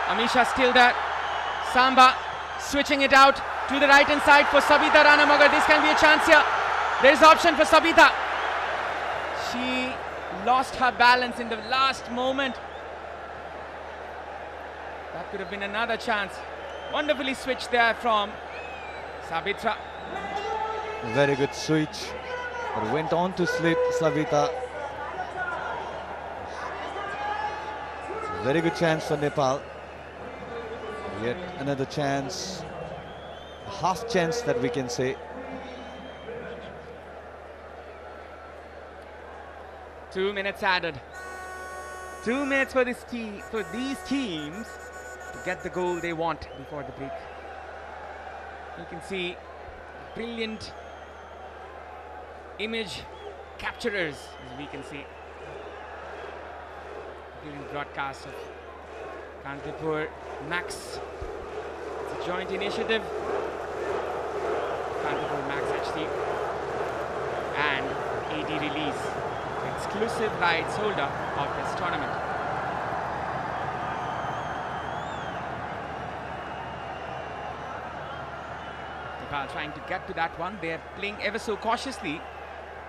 Speaker 1: Amisha still there. Samba switching it out to the right hand side for Sabita Ranamagar. This can be a chance here. There is option for Sabita. She lost her balance in the last moment. That could have been another chance. Wonderfully switched there from Sabitra.
Speaker 2: Very good switch. But went on to slip Savita. Very good chance for Nepal. Yet another chance. A half chance that we can say.
Speaker 1: 2 minutes added. 2 minutes for these teams to get the goal they want before the break. You can see brilliant image capturers, as we can see, during broadcast of Kantipur Max. It's a joint initiative, Kantipur Max HD and AD Release, exclusive rights holder of this tournament. Nepal trying to get to that one. They're playing ever so cautiously.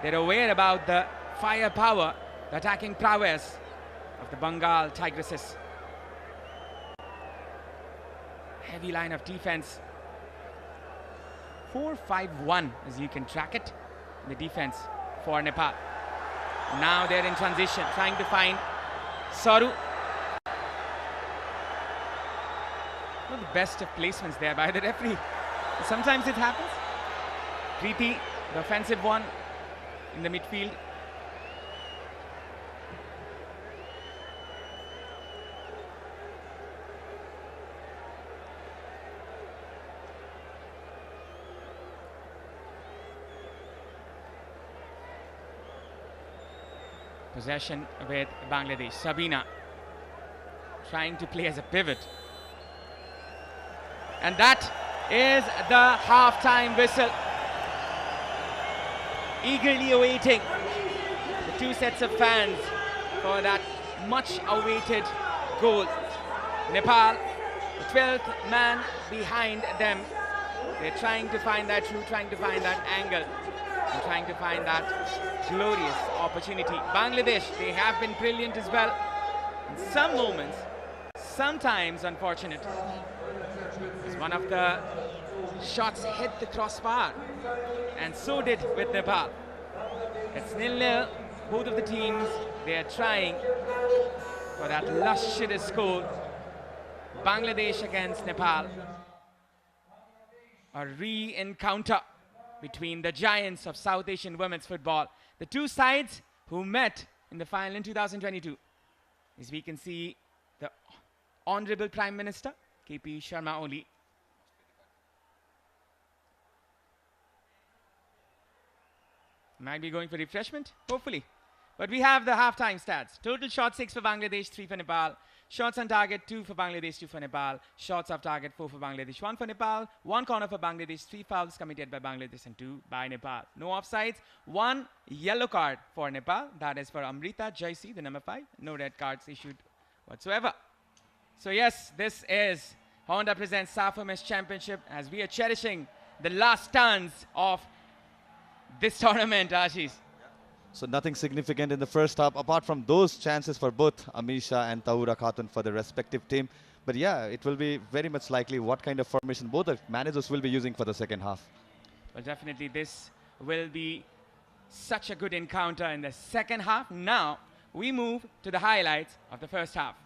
Speaker 1: They're aware about the firepower, the attacking prowess of the Bengal Tigresses. Heavy line of defense. 4-5-1 as you can track it in the defense for Nepal. Now they're in transition, trying to find Saru. Not the best of placements there by the referee. Sometimes it happens. Preeti, the offensive one in the midfield. Possession with Bangladesh. Sabina trying to play as a pivot. And that is the half-time whistle. Eagerly awaiting the two sets of fans for that much-awaited goal. Nepal, the 12th man behind them. They're trying to find that route, trying to find that angle, and trying to find that glorious opportunity. Bangladesh, they have been brilliant as well. In some moments, sometimes unfortunate. One of the shots hit the crossbar, and so did with Nepal. It's 0-0. Both of the teams, they are trying for that luscious score. Bangladesh against Nepal. A re-encounter between the giants of South Asian women's football. The two sides who met in the final in 2022. As we can see, the Honorable Prime Minister, KP Sharma Oli, might be going for refreshment, hopefully. But we have the halftime stats. Total shots 6 for Bangladesh, 3 for Nepal. Shots on target 2 for Bangladesh, 2 for Nepal. Shots off target 4 for Bangladesh, 1 for Nepal. 1 corner for Bangladesh, 3 fouls committed by Bangladesh and 2 by Nepal. No offsides, 1 yellow card for Nepal. That is for Amrita Jaisi, the number 5. No red cards issued whatsoever. So yes, this is Honda presents SAFF Women's Championship as we are cherishing the last turns of this tournament, Ashish.
Speaker 2: So nothing significant in the first half, apart from those chances for both Amisha and Tahura Khatun for the respective team. But yeah, it will be very much likely what kind of formation both the managers will be using for the second half.
Speaker 1: Well, definitely this will be such a good encounter in the second half. Now we move to the highlights of the first half.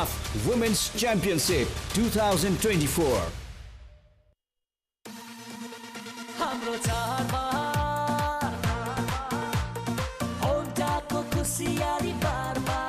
Speaker 3: SAFF Women's Championship 2024.
Speaker 4: हाम्रो चाडबाड होन्डाको खुसियाली बारमा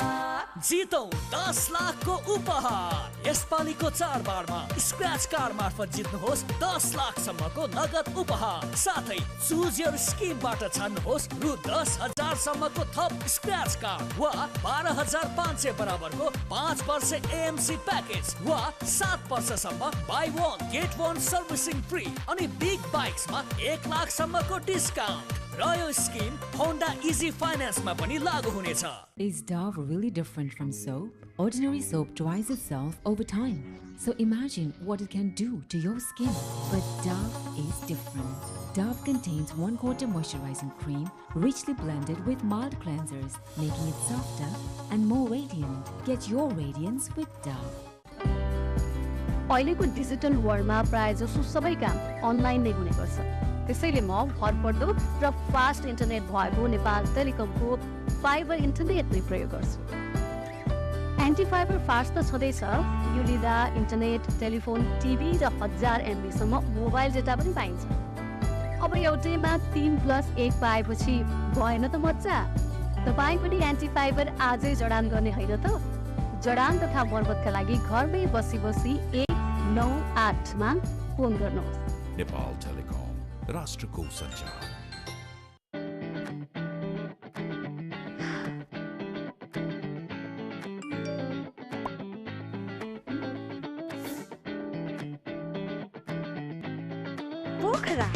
Speaker 4: जितौं 10 लाखको उपहार। यसपालिको चाडबाडमा scratch card मार्फत जित्नुहोस् 10 लाखसम्मको नगद उपहार। साथै चुज योर स्किमबाट छान्नुहोस् रु 10,000 सम्मको थप स्क्रैच कार्ड वा 12,500 बराबरको 5 वर्ष एएमसी प्याकेज वा 7 वर्षसम्म by one get one servicing free अनि बिग बाइक्समा 1 लाखसम्मको डिस्काउन्ट। र यो स्किम होन्डा इजी फाइनान्समा पनि लागू हुनेछ।
Speaker 5: Is Dove really different from soap? Ordinary soap dries itself over time. So imagine what it can do to your skin. But Dove is different. Dove contains 1/4 moisturizing cream richly blended with mild cleansers, making it softer and more radiant. Get your radiance with Dove.
Speaker 6: अहिलेको digital वर्ल्डमा प्राय जसो सबै काम online नै हुने गर्छ। त्यसैले म भरपर्दो र फास्ट इन्टरनेट भएको नेपाल टेलिकमको फाइबर इन्टरनेट नै प्रयोग गर्छु। एन्टी फाइबर फास्ट त छँदैछ, यो लिँदा इन्टरनेट, टेलिफोन, टिभी र 1000 MB सम्म मोबाइल डेटा पनि पाइन्छ। अब एउटैमा 3+1 पाएपछि भएन त मजा। तपाईँ पनि एन्टी फाइबर आजै जडान गर्ने होइन त? जडान तथा मर्मतका लागि घरमै बसी 198 मा फोन गर्नुहोस्।
Speaker 7: नेपाल टेलिकम राष्ट्रको सञ्चार।
Speaker 6: पोखरा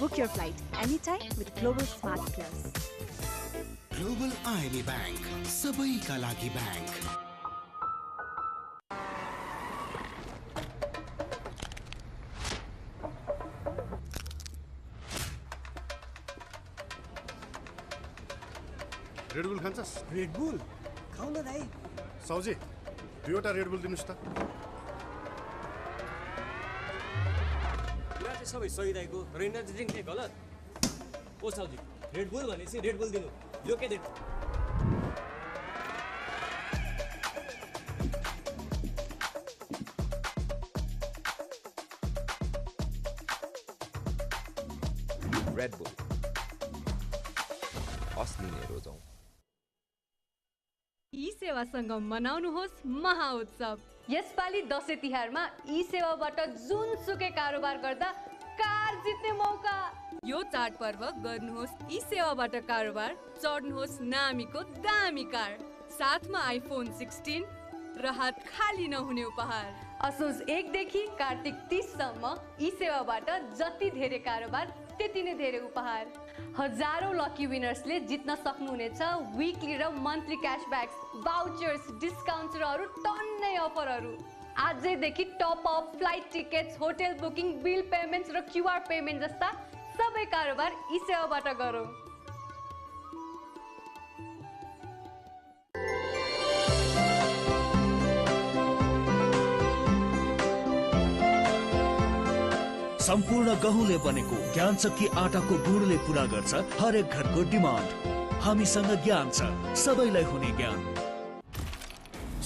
Speaker 8: Book your flight anytime with Global Smart Plus.
Speaker 9: Global IME Bank, सबैका लागि बैंक।
Speaker 10: रेड बुल खान्छस्?
Speaker 11: रेड बुल खाऊ न दाइ।
Speaker 10: साउजी 2वटा रेड बुल दिनुस् त।
Speaker 11: सबै सही दाइको तर एनर्जी ड्रिङ्क चाहिँ गलत। ओ साउजी रेड बुल भनेपछि रेड बुल दिनु। यो के दिनु?
Speaker 12: रेड बुल असली नै रोजाउँ।
Speaker 13: ई सेवासँग मनाउनुहोस् महाउत्सव।
Speaker 14: यसपालि दशैं तिहारमा ई सेवाबाट जुनसुकै कारोबार गर्दा कार जित्ने मौका।
Speaker 13: यो चाडपर्व गर्नुहोस् ई सेवाबाट कारोबार, चढ्नुहोस् नामीको दामी कार, साथमा आइफोन 16 र हात खाली नहुने उपहार।
Speaker 14: असोज 1 देखि कार्तिक 30 सम्म ई सेवाबाट जति धेरै कारोबार त्यति नै धेरै उपहार। हजारौं लकी विनर्सले जित्न सक्नुहुनेछ विकली र मन्थली क्याशब्याक्स, भाउचर्स, डिस्काउन्ट्स र अरू टन्नै अफरहरू। आजैदेखि top up, flight tickets, hotel booking, bill payments र क्युआर पेमेन्ट जस्ता सबै कारोबार ई सेवाबाट गरौँ।
Speaker 15: सम्पूर्ण गहुँले बनेको ज्ञान चक्की आटाको गुणले पूरा गर्छ हरेक घरको डिमान्ड। हामीसँग ज्ञान छ, सबैलाई हुने ज्ञान।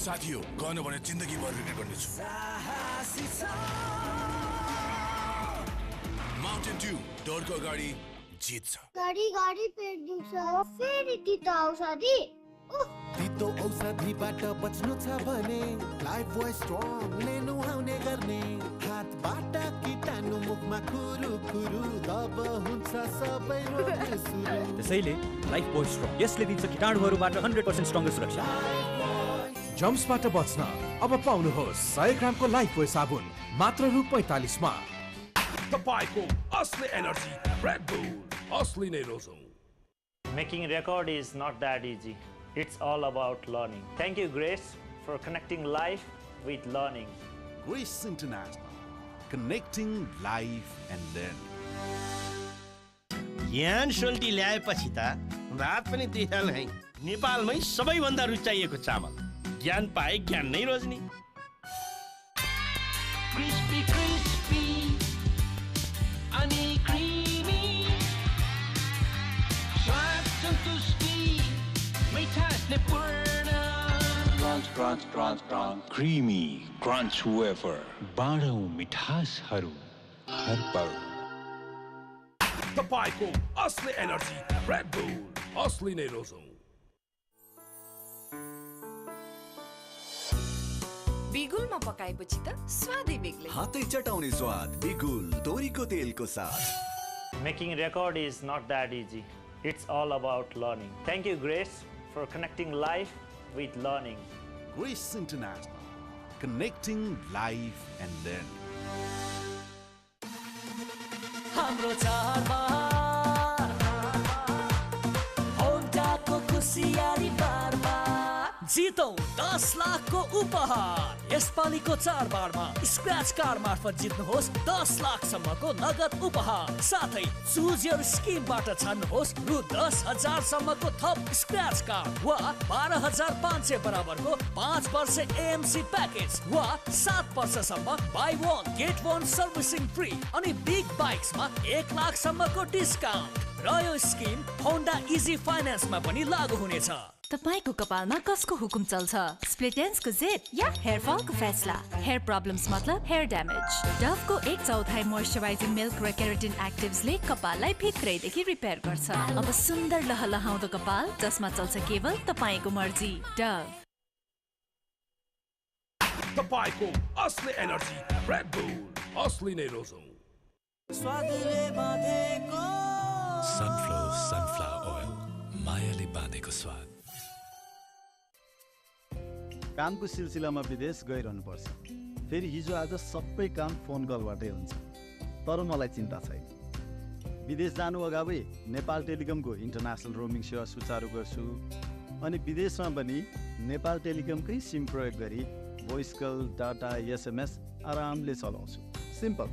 Speaker 7: साथीयो गएन भने जिन्दगी भर रिग्रेट गर्नेछु। माउन्टेन ड्यू डरको अगाडि जित्छ।
Speaker 16: गाडी पेट दुख्छ, फेरि तितो औषधि।
Speaker 9: तितो औषधिबाट बच्नु छ भने लाइफ बोय स्ट्रङ लिनु आउने गर्ने। हातबाट कीटाणु मुखमा खुरु खुरु दब हुन्छ सबै रोग सुरु।
Speaker 17: त्यसैले लाइफ बोय स्ट्रङ यसले दिन्छ कीटाणुहरूबाट 100% स्ट्रङ सुरक्षा।
Speaker 18: जम्सबाट बच्न अब पाउनुहोस् 100 ग्रामको लाइफ बोय साबुन मात्र रु 45 मा।
Speaker 7: तपाईको असली एनर्जी रेड बुल असली नै रोजाउँ।
Speaker 19: Making record is not that easy. It's all about learning. Thank you, Grace, for connecting life with learning.
Speaker 20: Grace International, connecting life and learning.
Speaker 21: ज्ञान सोल्टी ल्याएपछि त रात पनि तिहाल है। नेपालमै सबैभन्दा रुचाइएको चामल। ज्ञान पाए ज्ञान नै रोज्ने।
Speaker 4: क्रिस्पी क्रिस्पी अनि
Speaker 2: मिठासले पूर्ण
Speaker 22: Crunch, crunch, crunch, crunch. Creamy crunch wafer. बाह्रौं मिठासहरू हर पल.
Speaker 7: तपाईँको असली एनर्जी रेड बुल असली नै रोजौं.
Speaker 23: बिगुलमा पकाएपछि त स्वादै बेग्लै.
Speaker 3: हातै चटाउने स्वाद बिगुल तोरीको तेलको साथ.
Speaker 19: Making record is not that easy. It's all about learning. Thank you, Grace, for connecting life with learning.
Speaker 20: Grace International, connecting life and learning.
Speaker 4: हाम्रो चाडबाड होन्डाको खुसियाली बारबार जितौँ 10 लाखको उपहार. यसपालिको चाडबाडमा स्क्रैच कार मार्फत जित्नुहोस् 10 लाखसम्मको नगद उपहार. साथै चुज योर स्किमबाट छान्नुहोस् रु 10,000 सम्मको थप स्क्रैच कार वा 12,500 बराबरको 5 वर्ष एएमसी प्याकेज वा 7 वर्षसम्म बाई 1 गेट 1 सर्भिसिङ फ्री अनि बिग बाइक्समा 1 लाखसम्मको डिस्काउन्ट. र यो स्किम होन्डा इजी फाइनान्समा पनि लागू हुनेछ.
Speaker 24: तपाईको कपालमा कसको हुकुम चल्छ? स्प्लिट एन्ड्सको जेट या हेयर फलको फैसला? हेयर प्रब्लम्स मतलब हेयर ड्यामेज. डभको 1/4 मोइस्चराइजिङ मिल्क र केराटिन एक्टिभ्सले कपाललाई भित्रैदेखि रिपेयर गर्छ. अब सुन्दर लहलहाउँदो कपाल जसमा चल्छ केवल तपाईको मर्जी. डभ.
Speaker 7: तपाईँको असली एनर्जी रेड बुल असली नै रोजौं.
Speaker 4: स्वादले बाँधेको
Speaker 25: सनफ्लावर ओइल मायाले बाँधेको स्वाद.
Speaker 26: कामको सिलसिलामा विदेश गइरहनुपर्छ. फेरि हिजो आज सबै काम फोन कलबाटै हुन्छ. तर मलाई चिन्ता छैन. विदेश जानु अगावै नेपाल टेलिकमको इन्टरनेसनल रोमिङ सेवा सुचारू गर्छु. अनि विदेशमा पनि नेपाल टेलिकमकै सिम प्रयोग गरी भोइस कल डाटा एसएमएस आरामले चलाउँछु. सिम्पल.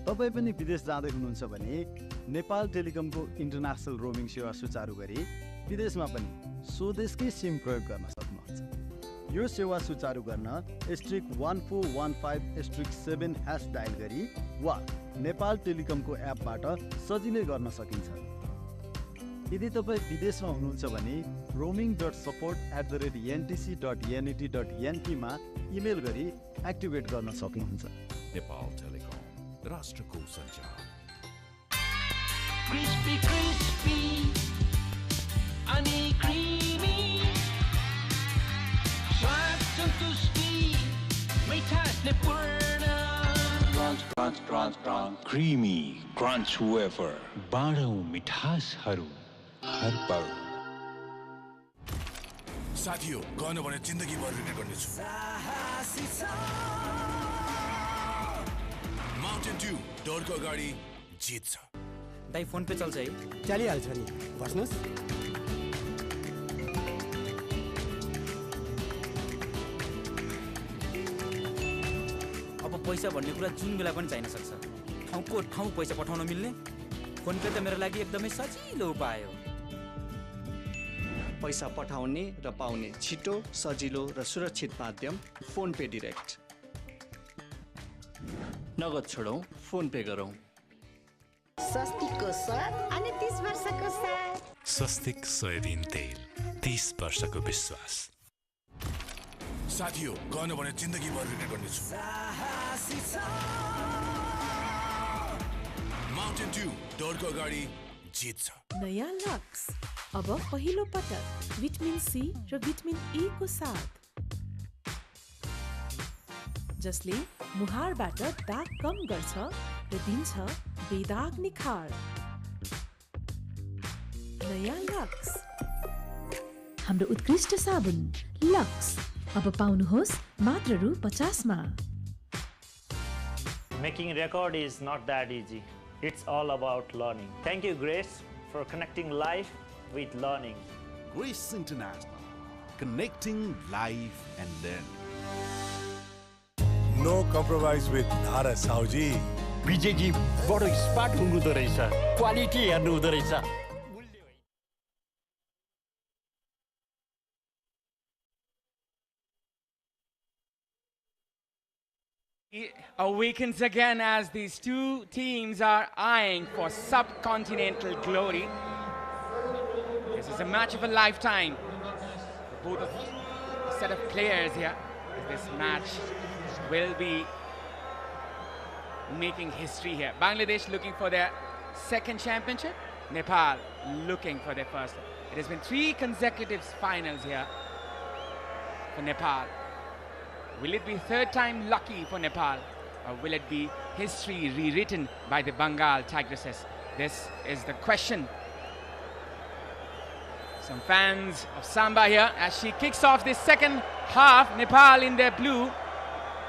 Speaker 26: तपाईँ पनि विदेश जाँदै हुनुहुन्छ भने नेपाल टेलिकमको इन्टरनेसनल रोमिङ सेवा सुचारू गरी विदेशमा पनि स्वदेशकै सिम प्रयोग गर्न सक्नुहुन्छ. यो सेवा सुचारू गर्न *1415*7# डायल गरी वा नेपाल टेलिकमको एपबाट सजिलै गर्न सकिन्छ. यदि तपाईँ विदेशमा हुनुहुन्छ भने roaming.support@ntc.nat.np मा इमेल गरी एक्टिभेट गर्न सक्नुहुन्छ.
Speaker 20: नेपाल टेलिकम राष्ट्रको सञ्चार.
Speaker 2: Crispy, crispy, अनि creamy. स्वाद सन्तुष्टि मिठासले पूर्ण.
Speaker 22: Crunch, crunch, crunch, crunch. Creamy crunch wafer. बाह्रौं मिठासहरू हर पल.
Speaker 27: साथीहो, गएन भने जिन्दगीभर रिग्रेट गर्नेछु. माउन्टेन ड्यू डरको अगाडि जित्छ.
Speaker 17: दाइ फोन पे चल्छ है?
Speaker 28: चलिहाल्छ नि. बस्नुहोस्.
Speaker 17: अब पैसा भन्ने कुरा जुन बेला पनि चाहिन सक्छ. ठाउँको ठाउँ पैसा पठाउन मिल्ने फोन पे त मेरो लागि एकदमै सजिलो उपाय हो.
Speaker 29: पैसा पठाउने र पाउने छिटो, सजिलो र सुरक्षित माध्यम फोन पे डिरेक्ट. नगद छोडौँ, फोन पे गरौँ.
Speaker 30: स्वस्तिकको स्वाद अनि 30 वर्षको साथ.
Speaker 25: स्वस्तिक सोयाबिन तेल 30 वर्षको विश्वास.
Speaker 27: साथीहो, गएन भने जिन्दगीभर रिग्रेट गर्नेछु. माउन्टेन ड्यू डरको अगाडि जित्छ.
Speaker 31: नयाँ लक्स अब पहिलो पटक भिटामिन सी र भिटामिन ई को साथ, जसले मुहारबाट दाग कम गर्छ र दिन्छ बेदाग निखार. नयाँ लक्स. हाम्रो उत्कृष्ट साबुन लक्स अब पाउनुहोस् मात्र रु 50 मा.
Speaker 19: Making record is not that easy. It's all about learning. Thank you, Grace, for connecting life with learning.
Speaker 20: Grace International, connecting life and learning.
Speaker 32: No compromise with Dhara Sauji.
Speaker 21: Vijayji बडो smart हुनुहुँदो रहेछ. Quality हेर्नु हुँदो रहेछ.
Speaker 1: Awakens again as these two teams are eyeing for subcontinental glory. This is a match of a lifetime for both of set of players here. This match will be making history here. Bangladesh looking for their second championship. Nepal looking for their first. It has been 3 consecutive finals here for Nepal. Will it be third time lucky for Nepal, or will it be history rewritten by the Bengal Tigresses? This is the question. Some fans of Samba here as she kicks off this second half. Nepal in their blue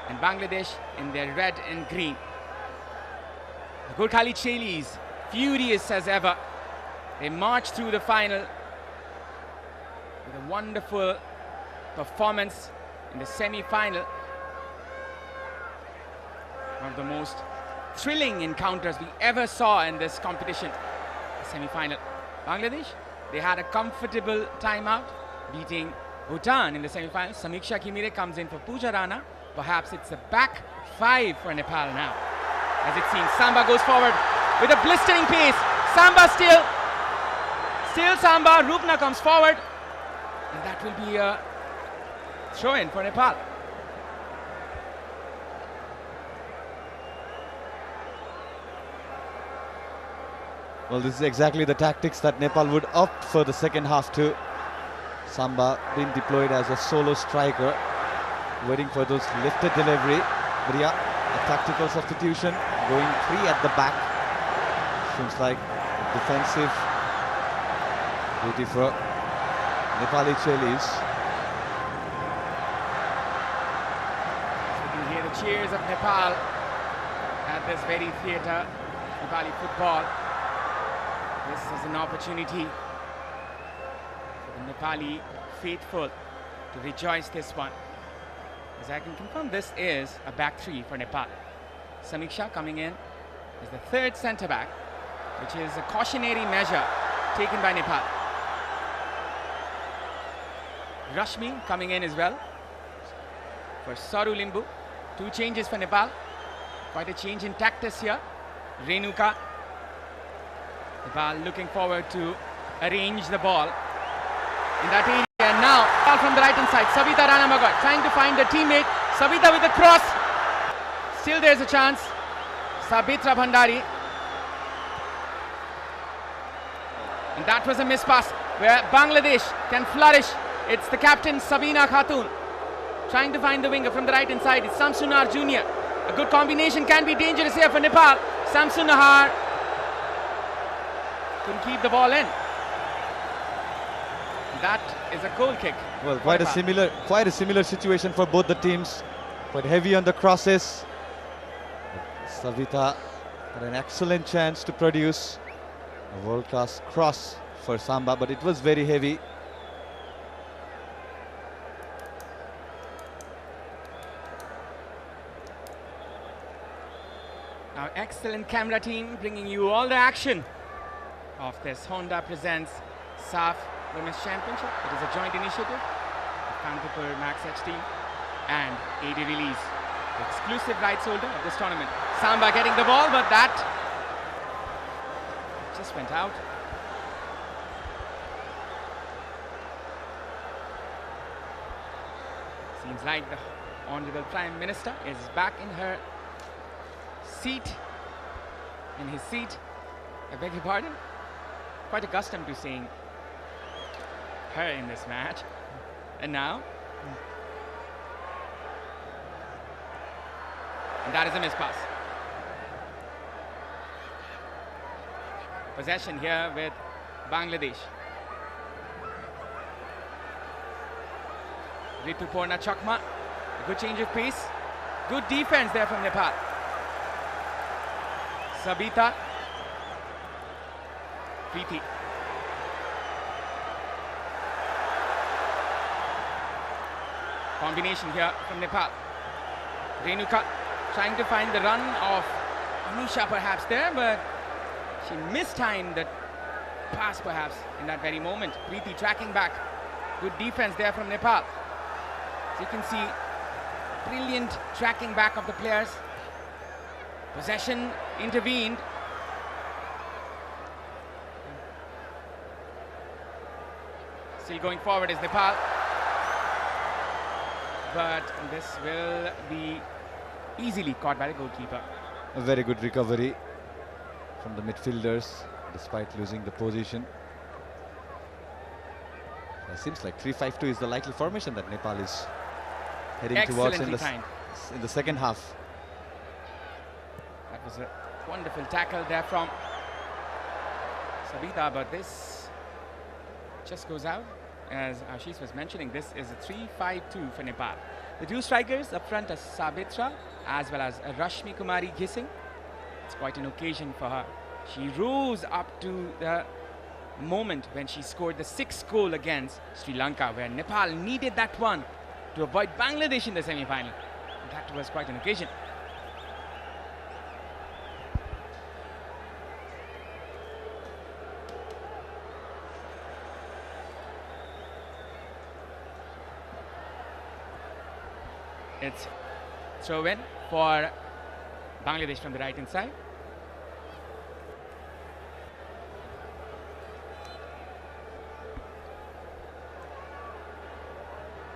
Speaker 1: and Bangladesh in their red and green. The Gorkhali Chelis, furious as ever. They march through the final with a wonderful performance in the semi-final. One of the most thrilling encounters we ever saw in this competition. The semi-final. Bangladesh, they had a comfortable timeout, beating Bhutan in the semi-final. Samiksha Kimire comes in for Pooja Rana. Perhaps it's a back 5 for Nepal now. As it seems, Samba goes forward with a blistering pace. Samba still Samba. Rupna comes forward, and that will be a throw-in for Nepal.
Speaker 5: Well, this is exactly the tactics that Nepal would opt for the second half too. Samba being deployed as a solo striker, waiting for those lifted delivery. But yeah, a tactical substitution, going 3 at the back. Seems like defensive duty for Nepali Chelis.
Speaker 1: You can hear the cheers of Nepal at this very theatre, Nepali football. This is an opportunity for the Nepali faithful to rejoice this one. As I can confirm, this is a back 3 for Nepal. Samiksha coming in as the third centre back, which is a cautionary measure taken by Nepal. Rashmi coming in as well for Saru Limbu. 2 changes for Nepal. Quite a change in tactics here. Renuka. Nepal looking forward to arrange the ball in that area. And now ball from the right hand side. Savita Rana Magar trying to find a teammate. Savita with a cross. Still there's a chance. Sabitra Bhandari. And that was a miss pass where Bangladesh can flourish. It's the captain Sabina Khatun trying to find the winger from the right hand side. It's Samsun Nahar Jr. A good combination can be dangerous here for Nepal. Samsun Nahar couldn't keep the ball in. That is a goal kick.
Speaker 5: Well, quite a similar situation for both the teams. Quite heavy on the crosses. Savita had an excellent chance to produce a world-class cross for Samba, but it was very heavy.
Speaker 1: Now, excellent camera team bringing you all the action of this Honda Presents SAFF Women's Championship. It is a joint initiative of Kantipur Max H team and AD Release, the exclusive rights holder of this tournament. Samba getting the ball, but that just went out. Seems like the Honorable Prime Minister is back in her seat, in his seat. I beg your pardon. Quite accustomed to seeing her in this match. And now, and that is a miss pass. Possession here with Bangladesh. Rituparna Chakma, a good change of pace. Good defense there from Nepal. Sabita. Preeti. Combination here from Nepal. Renuka trying to find the run of Anisha perhaps there, but she mistimed the pass perhaps in that very moment. Preeti tracking back. Good defense there from Nepal. So you can see brilliant tracking back of the players. Possession intervened. Still going forward is Nepal. But this will be easily caught by the goalkeeper.
Speaker 5: A very good recovery from the midfielders despite losing the position. It seems like 3-5-2 is the likely formation that Nepal is heading towards in the second half.
Speaker 1: That was a wonderful tackle there from Sabita, but this just goes out. As Ashish was mentioning, this is a 3-5-2 for Nepal. The two strikers up front are Sabitra as well as Rashmi Kumari Gising. It's quite an occasion for her. She rose up to the moment when she scored the 6th goal against Sri Lanka, where Nepal needed that one to avoid Bangladesh in the semi-final. That was quite an occasion. It's throw-in for Bangladesh from the right-hand side.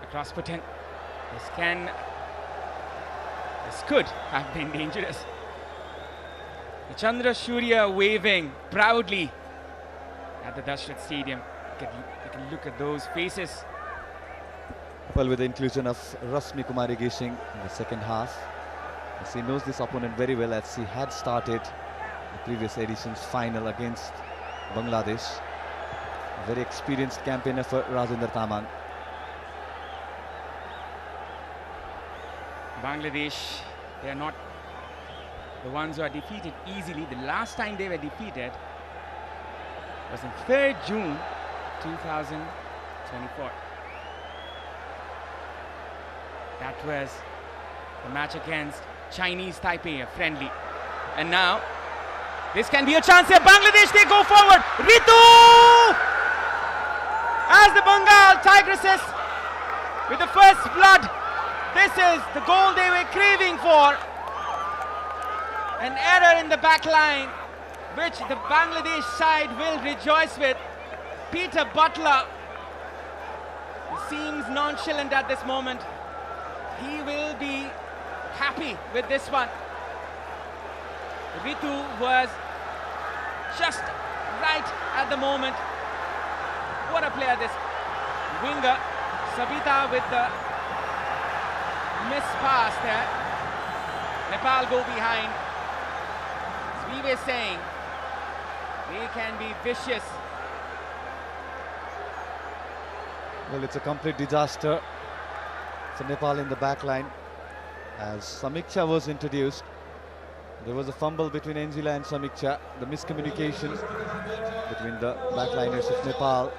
Speaker 1: Across put in. This could have been dangerous. The Chandra Shurya waving proudly at the Dashrath Stadium. You can look at those faces.
Speaker 5: Well, with the inclusion of Rashmi Kumari Gising in the second half, as he knows this opponent very well, as he had started the previous edition's final against Bangladesh. A very experienced campaigner for Rajendra Tamang.
Speaker 1: Bangladesh, they are not the ones who are defeated easily. The last time they were defeated was on 3rd June 2024. That was the match against Chinese Taipei, a friendly. And now, this can be a chance here. Bangladesh, they go forward. Ritu! As the Bengal Tigresses with the first blood. This is the goal they were craving for. An error in the back line, which the Bangladesh side will rejoice with. Peter Butler seems nonchalant at this moment. He will be happy with this one. Ritu was just right at the moment. What a player this winger. Sabita with the miss pass there. Nepal go behind. As we were saying, they can be vicious.
Speaker 5: Well, it's a complete disaster for Nepal in the back line. As Samiksha was introduced, there was a fumble between Angela and Samiksha. The miscommunication between the backliners of Nepal.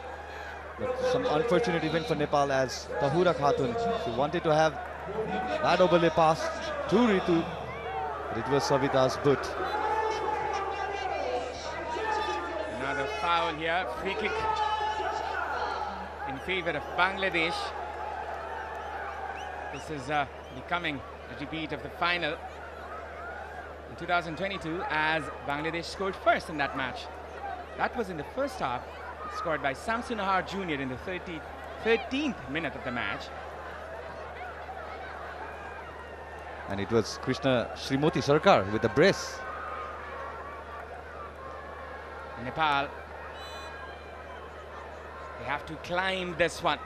Speaker 5: But some unfortunate event for Nepal, as Tahura Khatun, she wanted to have that overlay pass to Ritu, but it was Savita's boot.
Speaker 1: Another foul here, free kick in favor of Bangladesh. This is becoming a repeat of the final in 2022, as Bangladesh scored first in that match. That was in the first half, scored by Samsun Nahar Jr. in the 13th minute of the match.
Speaker 5: And it was Krishna Srimoti Sarkar with the brace.
Speaker 1: Nepal, they have to climb this one.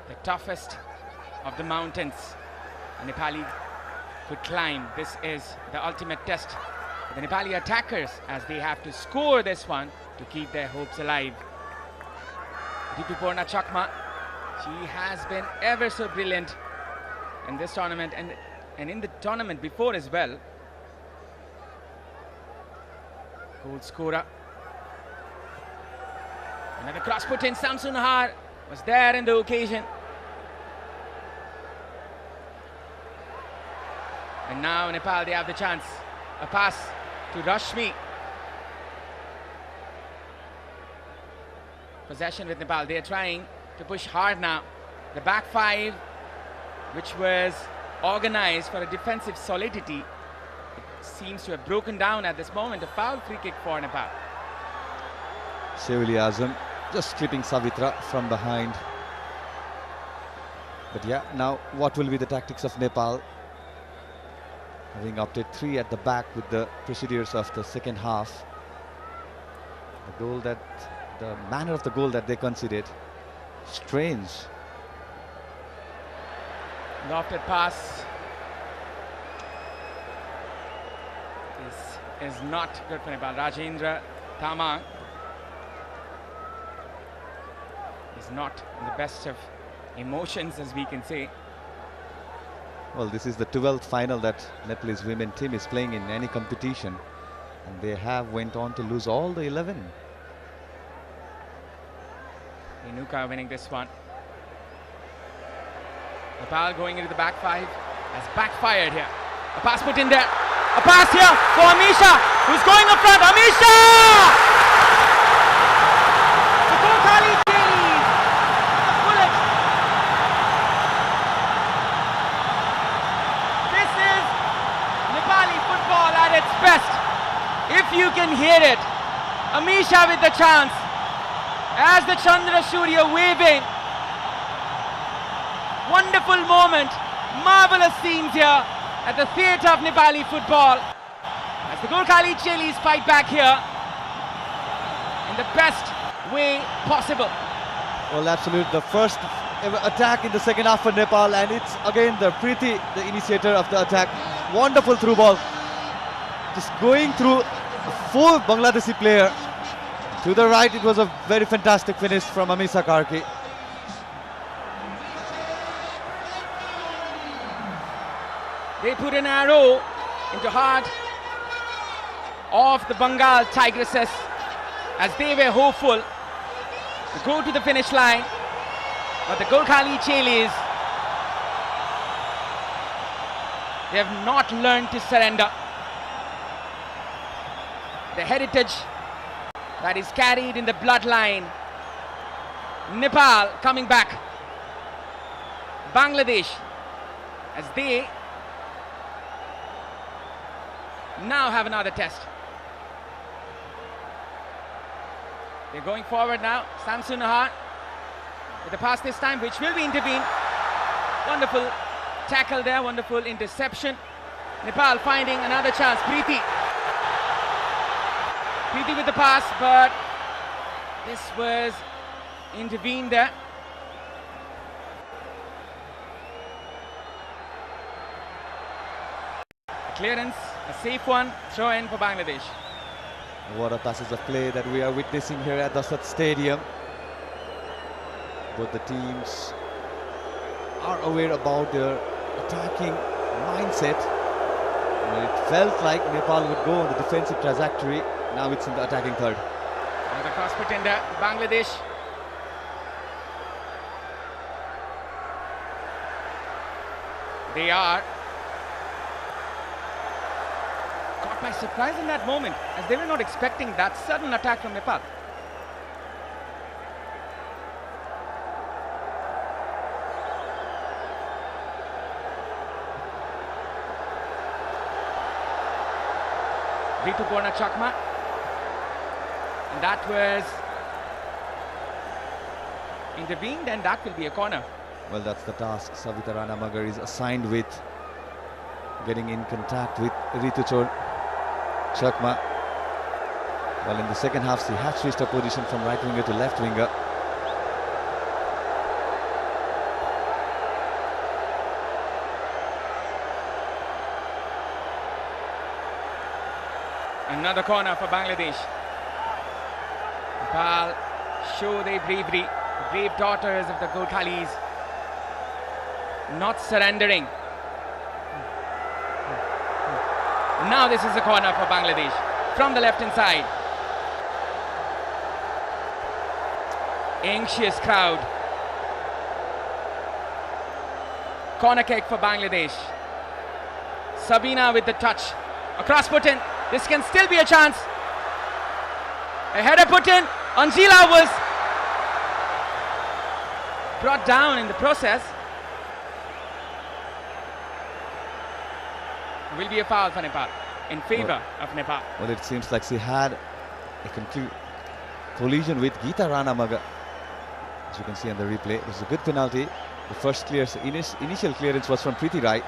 Speaker 1: The toughest of the mountains a Nepali could climb. This is the ultimate test for the Nepali attackers, as they have to score this one to keep their hopes alive. Dipupurna Chakma, she has been ever so brilliant in this tournament and in the tournament before as well. Goal scorer. Another cross put in. Samsun Nahar was there in the occasion. And now Nepal, they have the chance. A pass to Rashmi. Possession with Nepal. They are trying to push hard now. The back five, which was organized for a defensive solidity, seems to have broken down at this moment. A foul free kick for Nepal.
Speaker 5: Shevuli Azam just clipping Savitra from behind. But yeah, now what will be the tactics of Nepal? Having opted 3 at the back with the procedures of the second half. The manner of the goal that they conceded, strange.
Speaker 1: Lofted pass is not good for Nepal. Rajendra Tamang is not in the best of emotions, as we can say.
Speaker 5: Well, this is the 12th final that Nepalese women team is playing in any competition, and they have went on to lose all the 11.
Speaker 1: Inuka winning this one. Nepal going into the back 5 has backfired here. A pass put in there. A pass here for Amisha, who's going up front. Amisha! The Gokhali Dailies. Bullet. This is Nepali football at its best. If you can hear it. Amisha with the chance. As the Chandra Surya waving. Wonderful moment. Marvelous scenes here at the theatre of Nepali football. As the Gokhali Chelis fight back here in the best way possible.
Speaker 5: Well, absolute. The first ever attack in the second half for Nepal, and it's again the Preeti, the initiator of the attack. Wonderful through ball. Just going through a full Bangladeshi player. To the right, it was a very fantastic finish from Amisa Karki.
Speaker 1: They put an arrow into heart of the Bengal Tigresses as they were hopeful to go to the finish line. But the Gokhali Chelis, they have not learned to surrender. The heritage that is carried in the bloodline. Nepal coming back. Bangladesh, as they now have another test. They're going forward now. Samsun Nahar with the pass this time, which will be intervened. Wonderful tackle there, wonderful interception. Nepal finding another chance. Preeti with the pass, but this was intervened there. Clearance, a safe one, throw in for Bangladesh.
Speaker 5: What a passage of play that we are witnessing here at the Dasat Stadium. Both the teams are aware about their attacking mindset. It felt like Nepal would go on the defensive trajectory. Now it's in the attacking third.
Speaker 1: Another cross put in there, Bangladesh. They are caught by surprise in that moment, as they were not expecting that sudden attack from Nepal. Rituparna Chakma, and that was intervened, and that will be a corner.
Speaker 5: Well, that's the task Savita Rana Magar is assigned with, getting in contact with Rituparna Chakma. Well, in the second half, she has switched her position from right winger to left winger.
Speaker 1: Another corner for Bangladesh. Nepal show their bravery, the brave daughters of the Gokhalis, not surrendering. Now this is a corner for Bangladesh from the left hand side. Anxious crowd. Corner kick for Bangladesh. Sabina with the touch. A cross put in. This can still be a chance. A header put in. Anjila was brought down in the process. Will be a foul for Nepal, in favor of Nepal.
Speaker 5: Well, it seems like she had a collision with Geeta Ranamaga. As you can see on the replay, it was a good penalty. The first initial clearance was from Preeti Rai.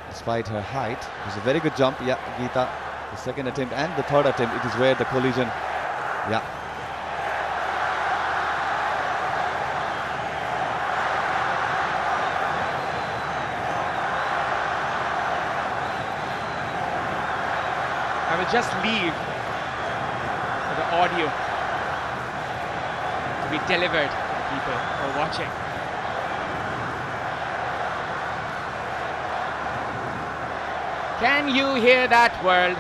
Speaker 5: Despite her height, it was a very good jump. Yeah, Geeta, the second attempt and the third attempt, it is where the collision. Yeah.
Speaker 1: I will just leave the audio to be delivered to the people who are watching. Can you hear that, world?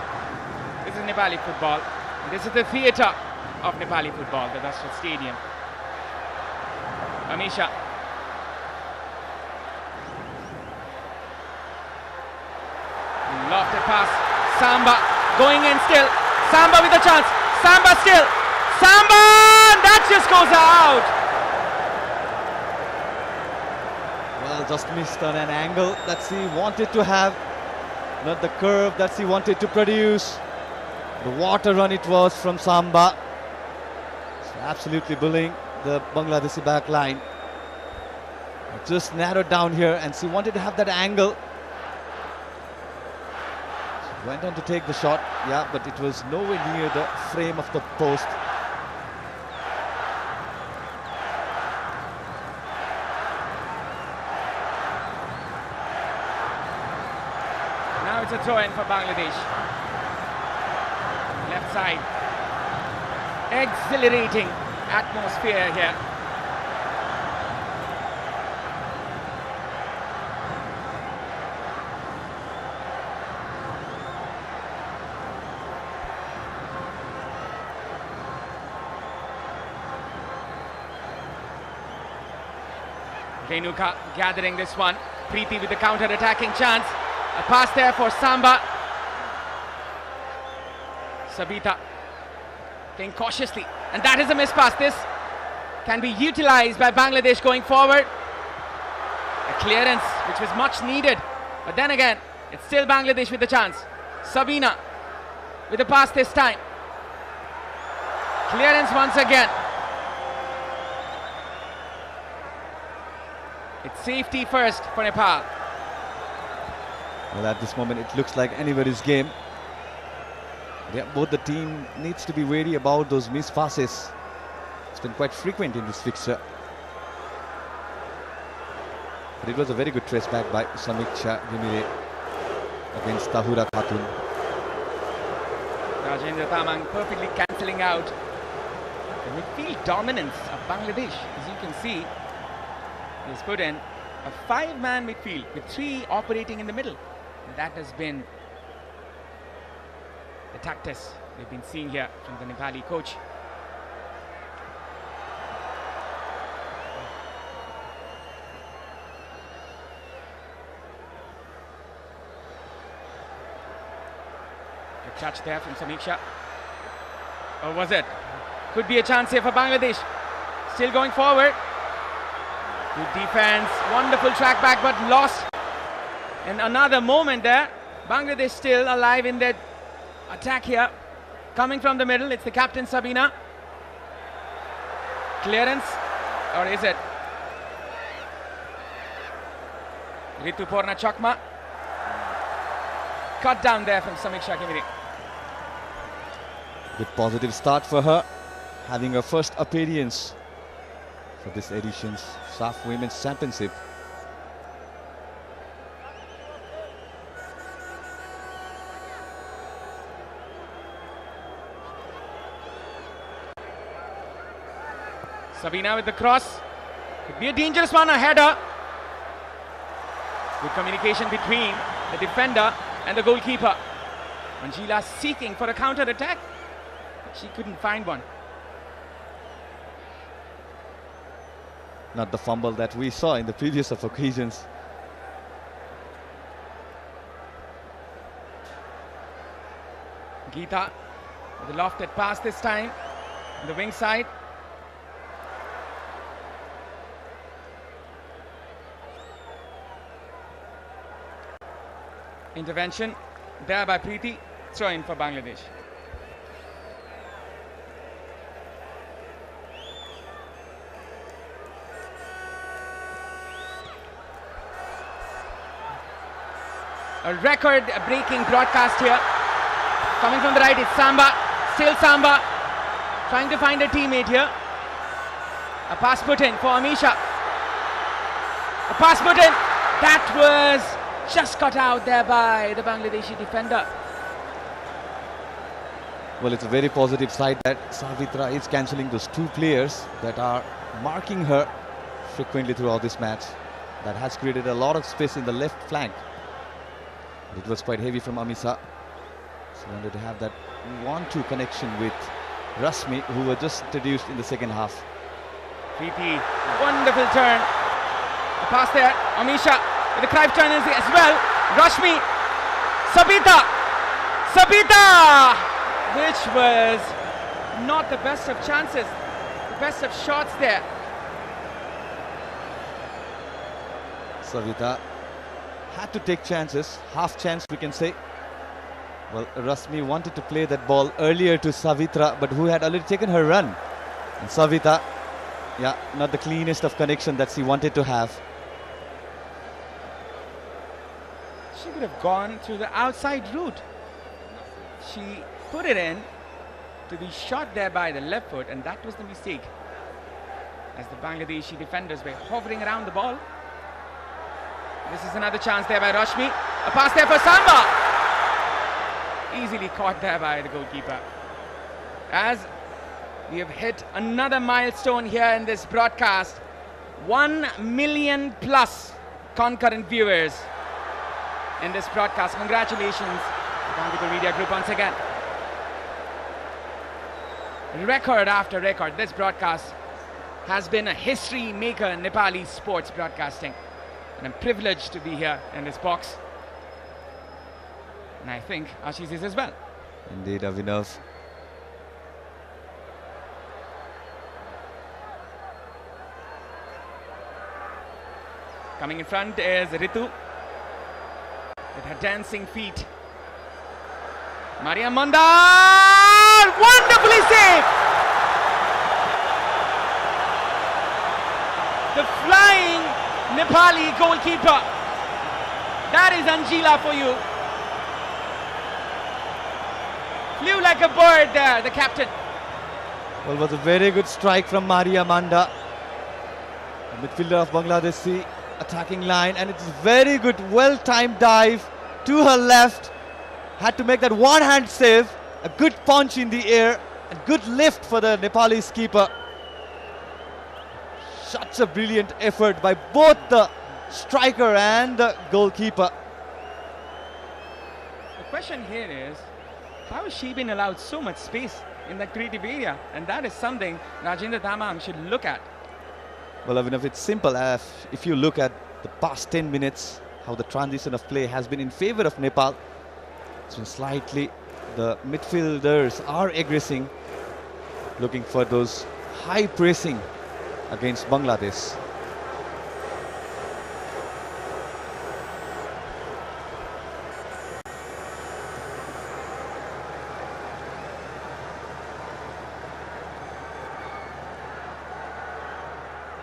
Speaker 1: This is Nepali football. This is the theatre of Nepali football, the Rashtra Stadium. Amisha. Lofted pass. Samba going in still. Samba with a chance. Samba still. Samba! That just goes out.
Speaker 5: Well, just missed on an angle that he wanted to have. Not the curve that he wanted to produce. The water run it was from Samba. So absolutely bullying the Bangladeshi back line. Just narrowed down here and she wanted to have that angle. She went on to take the shot, yeah, but it was nowhere near the frame of the post.
Speaker 1: Now it's a throw-in for Bangladesh. Left side. Exhilarating atmosphere here. Renuka gathering this one. Preeti with the counter-attacking chance. A pass there for Samba. Sabita playing cautiously, and that is a miss pass. This can be utilized by Bangladesh going forward. A clearance which was much needed, but then again it's still Bangladesh with the chance. Sabina with the pass this time. Clearance once again. It's safety first for Nepal.
Speaker 5: Well, at this moment it looks like anybody's game. Yeah, both the team needs to be wary about those missed passes. It's been quite frequent in this fixture. But it was a very good trace back by Samiksha Gimire against Tahura Khatun.
Speaker 1: Rajendra Tamang perfectly cancelling out the midfield dominance of Bangladesh. As you can see, he's put in a 5-man midfield with 3 operating in the middle. And that has been the tactics we've been seeing here from the Nepali coach. Good touch there from Samiksha. Or was it? Could be a chance here for Bangladesh. Still going forward. Good defense, wonderful track back, but lost. And another moment there. Bangladesh still alive in their attack here. Coming from the middle, it's the captain Sabina. Clearance, or is it Rituparna Chakma? Cut down there from Samiksha Gimire.
Speaker 5: Good positive start for her, having her first appearance for this edition's SAFF Women's Championship.
Speaker 1: Sabina with the cross. Could be a dangerous one, a header. Good communication between the defender and the goalkeeper. Manjila seeking for a counter-attack. She couldn't find one.
Speaker 5: Not the fumble that we saw in the previous of occasions.
Speaker 1: Geeta with a lofted pass this time on the wing side. Intervention there by Preeti. Throw in for Bangladesh. A record-breaking broadcast here. Coming from the right, it's Samba. Still Samba. Trying to find a teammate here. A pass put in for Amisha. A pass put in. That was just cut out there by the Bangladeshi defender.
Speaker 5: Well, it's a very positive side that Savitra is cancelling those two players that are marking her frequently throughout this match. That has created a lot of space in the left flank. It was quite heavy from Amisa. She wanted to have that 1-2 connection with Rasmi, who were just introduced in the second half.
Speaker 1: Preeti, wonderful turn. A pass there. Amisha with the Cruyff turn as well. Rashmi. Sabita. Which was not the best of chances. The best of shots there.
Speaker 5: Savita had to take chances, half chance we can say. Well, Rasmi wanted to play that ball earlier to Savitra, but who had already taken her run. And Savita, yeah, not the cleanest of connection that she wanted to have.
Speaker 1: She could have gone through the outside route. She put it in to be shot there by the left foot, and that was the mistake. As the Bangladeshi defenders were hovering around the ball. This is another chance there by Rashmi. A pass there for Samba. Easily caught there by the goalkeeper. As we have hit another milestone here in this broadcast. 1 million plus concurrent viewers in this broadcast. Congratulations, Gandhikul Media Group, once again. Record after record, this broadcast has been a history maker in Nepali sports broadcasting. And I'm privileged to be here in this box. And I think Ashish is as well.
Speaker 5: Indeed, Avinav.
Speaker 1: Coming in front is Ritu with her dancing feet. Maria Mandar! Wonderfully saved! The flying Nepali goalkeeper. That is Anjila for you. Flew like a bird there, the captain.
Speaker 5: Well, it was a very good strike from Maria Manda, the midfielder of Bangladeshi attacking line, and it's very good, well-timed dive to her left. Had to make that one-hand save, a good punch in the air, and good lift for the Nepalese keeper. Such a brilliant effort by both the striker and the goalkeeper.
Speaker 1: The question here is, how has she been allowed so much space in that creative area? And that is something Rajendra Tamang should look at.
Speaker 5: Well, I mean, if it's simple, if you look at the past 10 minutes, how the transition of play has been in favor of Nepal. So slightly, the midfielders are aggressing, looking for those high pressing against Bangladesh.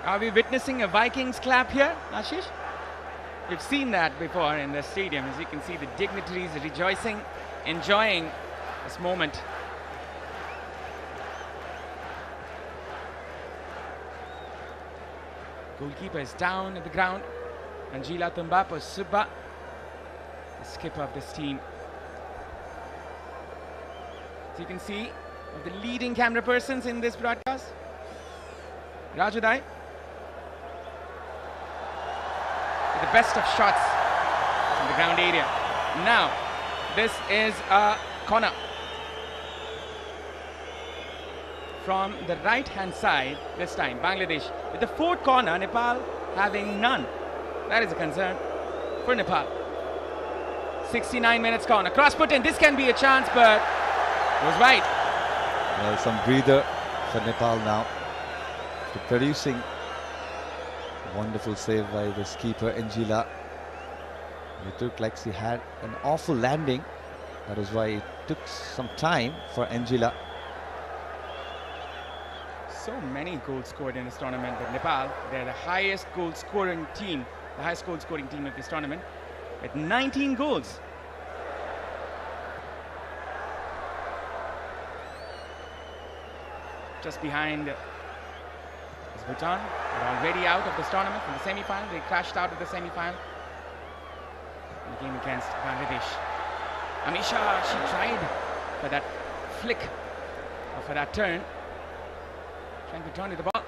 Speaker 1: Are we witnessing a Vikings clap here, Ashish? We've seen that before in the stadium. As you can see, the dignitaries rejoicing, enjoying this moment. Goalkeeper is down at the ground. Anjila Tumbapo Subba, the skipper of this team. As you can see, of the leading camera persons in this broadcast, Rajudai, with the best of shots in the ground area. Now, this is a corner. From the right-hand side, this time, Bangladesh. With the fourth corner, Nepal having none. That is a concern for Nepal. 69 minutes corner. Cross put in. This can be a chance, but it was wide.
Speaker 5: Well, some breather for Nepal now. To producing wonderful save by the keeper Anjila. It looked like she had an awful landing. That is why it took some time for Anjila.
Speaker 1: So many goals scored in this tournament, but Nepal, they're the highest goal scoring team, the highest goal scoring team of this tournament. with 19 goals. Just behind Bhutan. They're already out of this tournament from the semi-final. They crashed out of the semi-final in the game against Bangladesh. Amisha, she tried for that flick or for that turn. Trying to turn to the ball.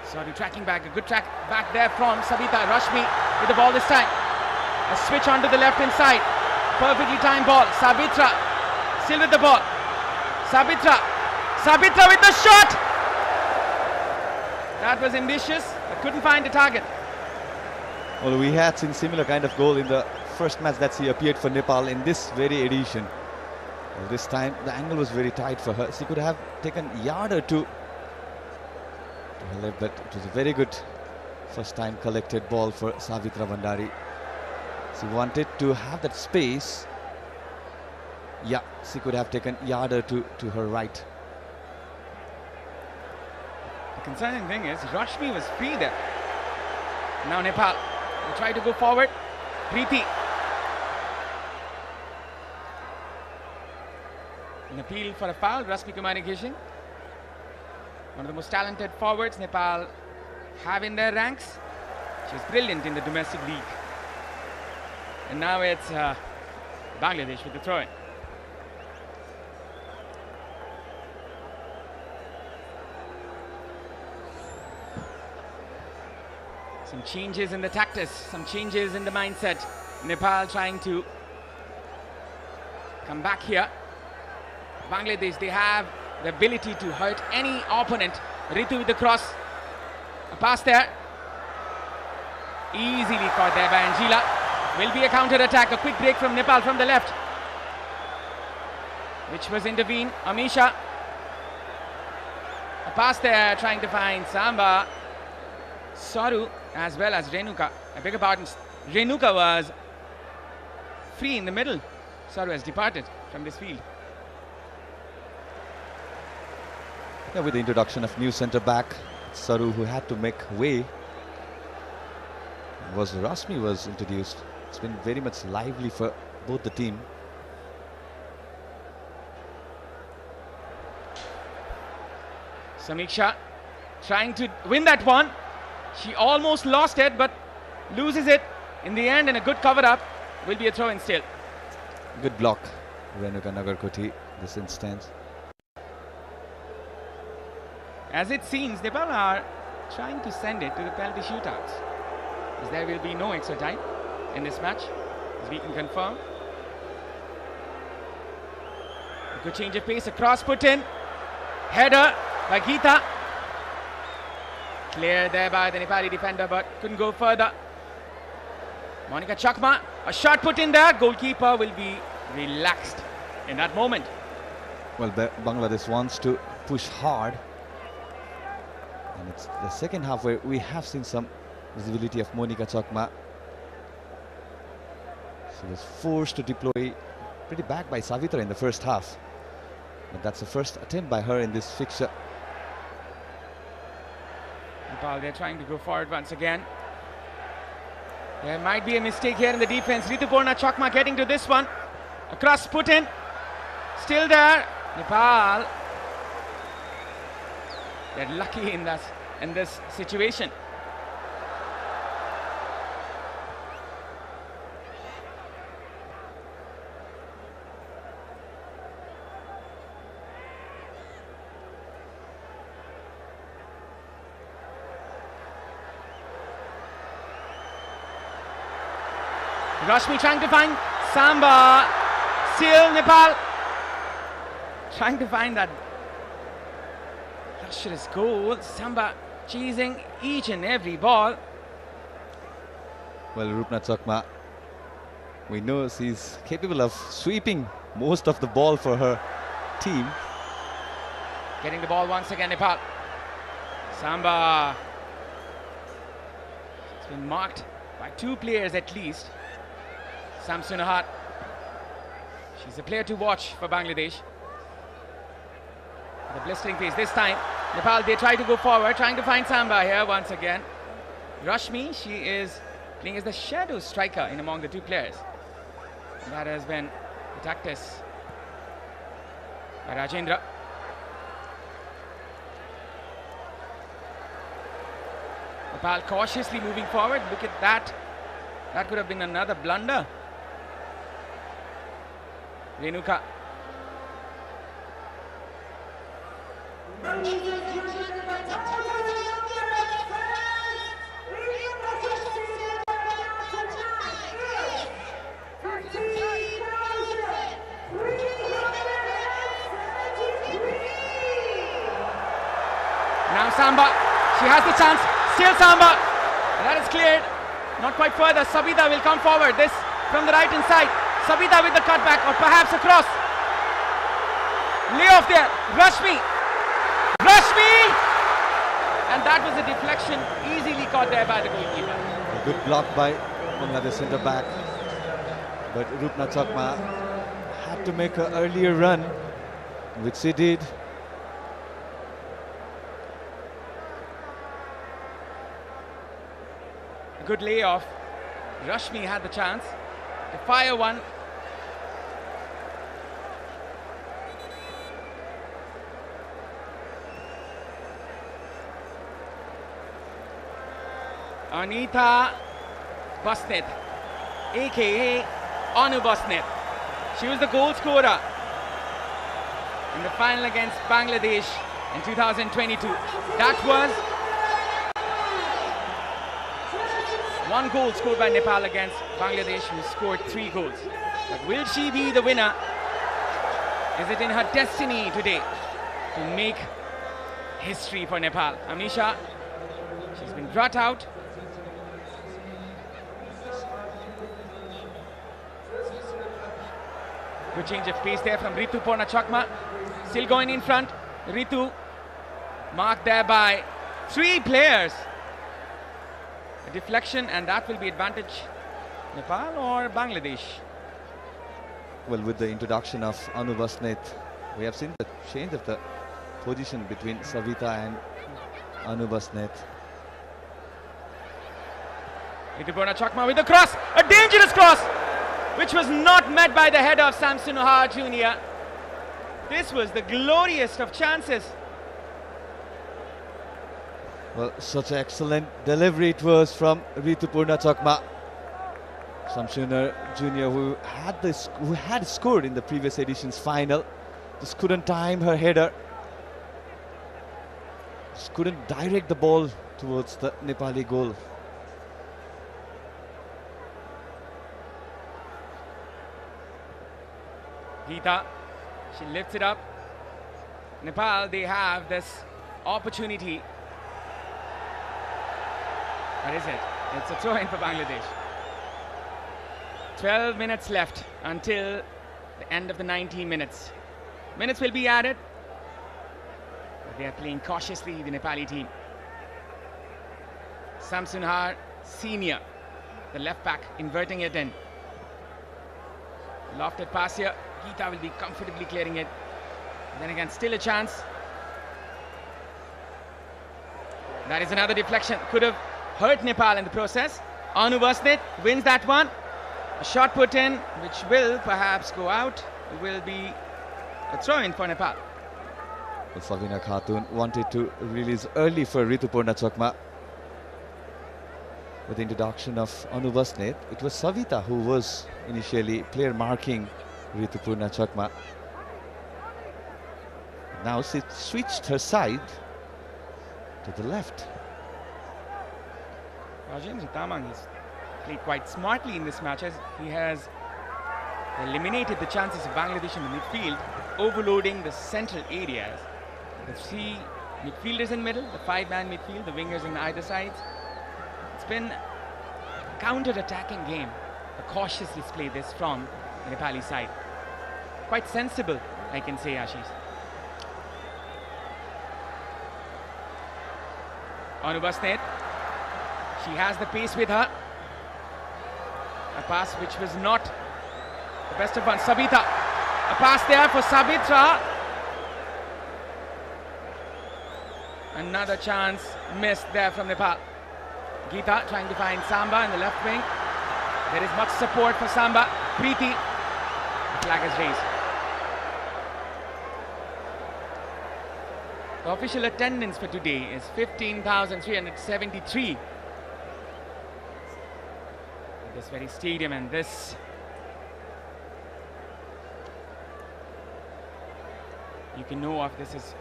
Speaker 1: Sorry, tracking back. A good track back there from Savita. Rashmi with the ball this time. A switch onto the left hand side. Perfectly timed ball. Savitra still with the ball. Savitra with the shot. That was ambitious, but couldn't find the target.
Speaker 5: Well, we had seen similar kind of goal in the first match that she appeared for Nepal in this very edition. Well, this time the angle was very tight for her. She could have taken a yard or two to her left, but it was a very good first time collected ball for Savitra Bhandari. She wanted to have that space. Yeah, she could have taken a yard or two to her right.
Speaker 1: The concerning thing is Rashmi was free there. Now Nepal will try to go forward. Preeti. An appeal for a foul. Rashmi Kumari Gishin, one of the most talented forwards Nepal have in their ranks. She's brilliant in the domestic league. And now it's Bangladesh with the throw-in. Some changes in the tactics, some changes in the mindset. Nepal trying to come back here. Bangladesh, they have the ability to hurt any opponent. Ritu with the cross. A pass there. Easily caught there by Angela. Will be a counter attack. A quick break from Nepal from the left, which was intervened. Amisha. A pass there trying to find Samba. Saru as well as Renuka. I beg your pardon. Renuka was free in the middle. Saru has departed from this field.
Speaker 5: Yeah, with the introduction of new centre back Saru, who had to make way, was Rashmi was introduced. It's been very much lively for both the team.
Speaker 1: Samiksha trying to win that one. She almost lost it, but loses it in the end, and a good cover-up. Will be a throw-in still.
Speaker 5: Good block, Renuka Nagarkoti, this instance.
Speaker 1: As it seems, Nepal are trying to send it to the penalty shootouts, as there will be no extra time in this match, as we can confirm. A good change of pace, a cross put in. Header by Geeta. Cleared there by the Nepali defender, but couldn't go further. Monica Chakma, a shot put in there. Goalkeeper will be relaxed in that moment.
Speaker 5: Well, Bangladesh wants to push hard. And it's the second half where we have seen some visibility of Monica Chakma. She was forced to deploy pretty back by Savitra in the first half. But that's the first attempt by her in this fixture.
Speaker 1: Nepal, they're trying to go forward once again. There might be a mistake here in the defense. Rituparna Chakma getting to this one. A cross put in. Still there. Nepal. They're lucky in this situation. Rashmi trying to find Samba. Still Nepal trying to find that lustrous goal. Samba chasing each and every ball.
Speaker 5: Well, Rupna Chakma, we know she's capable of sweeping most of the ball for her team.
Speaker 1: Getting the ball once again, Nepal. Samba. It's been marked by two players at least. Samsunahat. She's a player to watch for Bangladesh. The blistering pace this time. Nepal, they try to go forward, trying to find Samba here once again. Rashmi, she is playing as the shadow striker in among the two players. That has been the tactics by Rajendra. Nepal cautiously moving forward. Look at that. That could have been another blunder. Renuka. Now Samba. She has the chance. Still Samba. That is cleared. Not quite further. Sabita will come forward. This from the right hand side. Sabita with the cutback or perhaps a cross. Lay off there. Rashmi. And that was a deflection easily caught there by the goalkeeper.
Speaker 5: A good block by Bangladesh centre back. But Rupna Chakma had to make an earlier run, which she did.
Speaker 1: Good layoff. Rashmi had the chance to fire one. Anita Basnet, aka Anu Basnet. She was the goal scorer in the final against Bangladesh in 2022. That was one goal scored by Nepal against Bangladesh, who scored 3 goals. But will she be the winner? Is it in her destiny today to make history for Nepal? Amisha, she's been brought out. Good change of pace there from Ritu Purna Chakma. Still going in front. Ritu marked there by 3 players. A deflection, and that will be advantage Nepal or Bangladesh.
Speaker 5: Well, with the introduction of Anu Basnet, we have seen the change of the position between Savita and Anu Basnet.
Speaker 1: Ritupurna Chakma with the cross, a dangerous cross, which was not met by the head of Samson Har Jr. This was the glorious of chances.
Speaker 5: Well, such an excellent delivery it was from Ritupurna Chakma. Samsunar Jr., who had scored in the previous edition's final, just couldn't time her header. Just couldn't direct the ball towards the Nepali goal.
Speaker 1: Geeta, she lifts it up. Nepal, they have this opportunity. What is it? It's a throw-in for Bangladesh. 12 minutes left until the end of the 90 minutes. Minutes will be added. But they are playing cautiously, the Nepali team. Samson Har Senior, the left back, inverting it in. Lofted pass here. Geeta will be comfortably clearing it. Then again, still a chance. That is another deflection. Could have hurt Nepal in the process. Anu Basnet wins that one. A shot put in, which will perhaps go out. It will be a throw-in for Nepal.
Speaker 5: Well, Savina Khatun wanted to release early for Ritupurna Chakma. With the introduction of Anu Basnet, it was Savita who was initially player marking Ritupurna Chakma. Now she switched her side to the left.
Speaker 1: Rajendra Tamang has played quite smartly in this match as he has eliminated the chances of Bangladesh in the midfield, overloading the central areas. The 3 midfielders in middle, the 5-man midfield, the wingers on either sides. It's been a counter-attacking game. A cautious display this from the Nepali side. Quite sensible, I can say, Ashish. Anu Basnet. She has the pace with her. A pass which was not the best of one. Sabita. A pass there for Sabitra. Another chance missed there from Nepal. Geeta trying to find Samba in the left wing. There is much support for Samba. Preeti. The flag is raised. The official attendance for today is 15,373. This very stadium, and this you can know of this is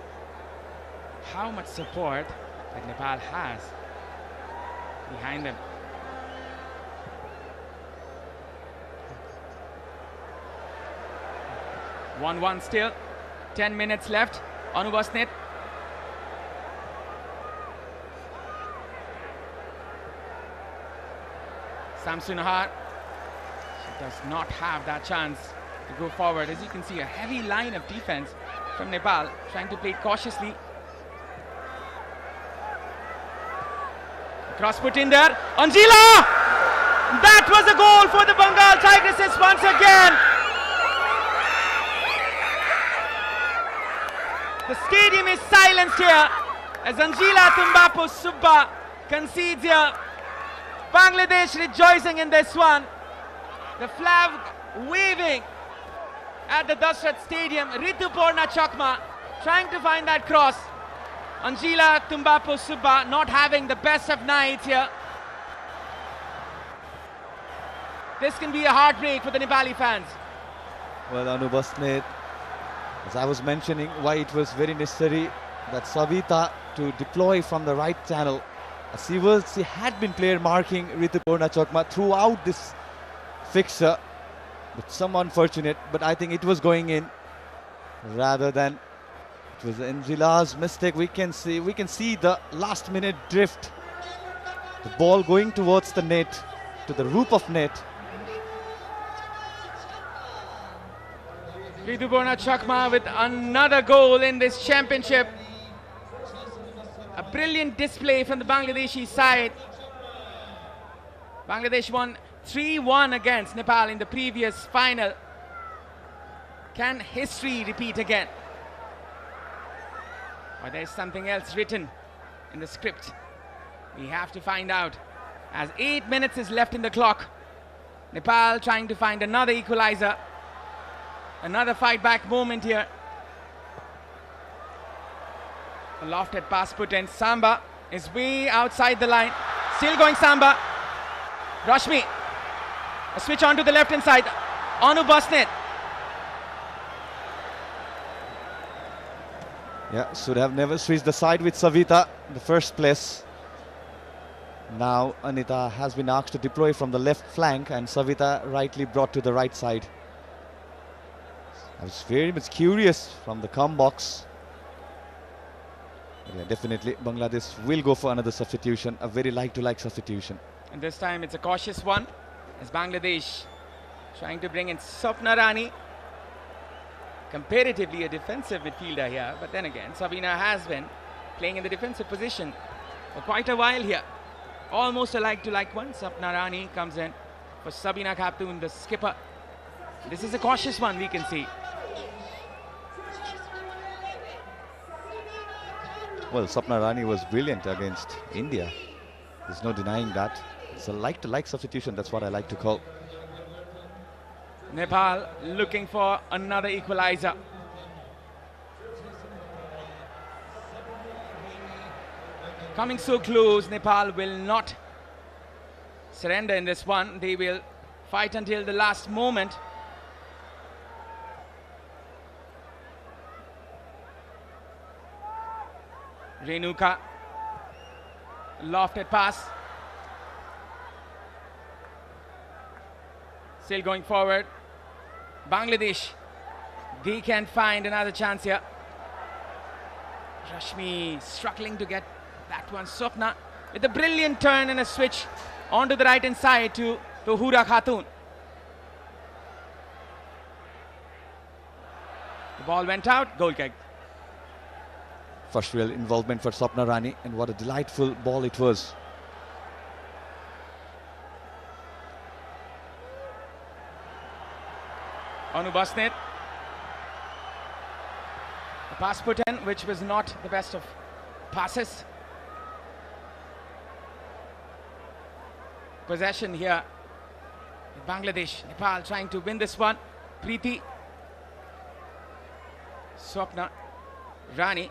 Speaker 1: how much support that Nepal has behind them. One still, 10 minutes left. Anubasnet. Samsunahar, she does not have that chance to go forward. As you can see, a heavy line of defense from Nepal, trying to play cautiously. Cross put in there. Anjila! That was a goal for the Bengal Tigresses once again. The stadium is silenced here as Anjila Tumbapu Subba concedes here. Bangladesh rejoicing in this one. The flag waving at the Dashrath Stadium. Rituparna Chakma trying to find that cross. Anjila Tumbapu Subba not having the best of nights here. This can be a heartbreak for the Nepali fans.
Speaker 5: Well, Anubasnet, as I was mentioning, why it was very necessary that Savita to deploy from the right channel. She had been player marking Rituparna Chakma throughout this fixture, but some unfortunate, but I think it was going in rather than it was Anjila's mistake. We can see the last minute drift, the ball going towards the net, to the roof of net.
Speaker 1: Rituparna Chakma with another goal in this championship. A brilliant display from the Bangladeshi side. Bangladesh won 3-1 against Nepal in the previous final. Can history repeat again? Or there's something else written in the script? We have to find out. As 8 minutes is left in the clock. Nepal trying to find another equalizer. Another fight back moment here. A lofted pass put in. Samba is way outside the line. Still going Samba. Rashmi. A switch on to the left hand side. Anubasnet.
Speaker 5: Yeah, should have never switched the side with Savita in the first place. Now Anita has been asked to deploy from the left flank and Savita rightly brought to the right side. I was very much curious from the come box. Yeah, definitely Bangladesh will go for another substitution, a very like-to-like substitution.
Speaker 1: And this time it's a cautious one as Bangladesh trying to bring in Swapna Rani. Comparatively a defensive midfielder here, but then again Sabina has been playing in the defensive position for quite a while here. Almost a like-to-like one. Swapna Rani comes in for Sabina Khatun, the skipper. This is a cautious one, we can see.
Speaker 5: Well, Swapna Rani was brilliant against India. There's no denying that. It's a like-to-like substitution, that's what I like to call.
Speaker 1: Nepal looking for another equalizer. Coming so close, Nepal will not surrender in this one. They will fight until the last moment. Renuka, lofted pass. Still going forward. Bangladesh, they can find another chance here. Rashmi struggling to get that one. Swapna with a brilliant turn and a switch onto the right hand side to Hura Khatun. The ball went out, goal kick.
Speaker 5: First real involvement for Swapna Rani, and what a delightful ball it was.
Speaker 1: Anubasnet. The pass put in, which was not the best of passes. possession here. Bangladesh, Nepal trying to win this one. Preeti, Swapna, Rani.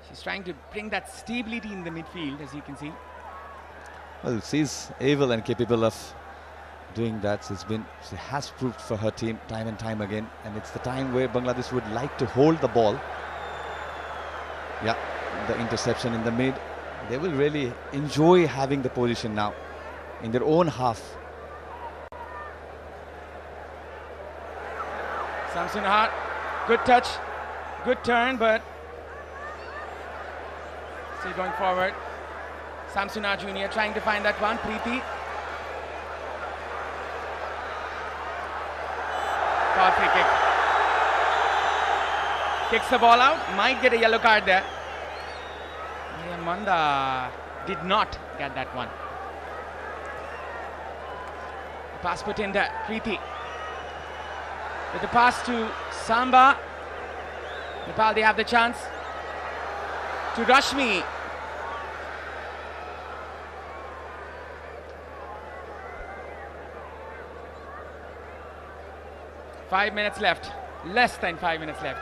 Speaker 1: She's trying to bring that stability in the midfield, as you can see.
Speaker 5: Well, she's able and capable of doing that. She has proved for her team time and time again, and it's the time where Bangladesh would like to hold the ball. Yeah, the interception in the mid. They will really enjoy having the position now in their own half.
Speaker 1: Samsunahar, good touch, good turn, but still going forward. Samsunahar Jr. trying to find that one. Preeti. Foul free kick. Kicks the ball out, might get a yellow card there. Manda did not get that one. Pass put in there. Preeti. With the pass to Samba. Nepal, they have the chance. To Rashmi. Five minutes left. Less than 5 minutes left.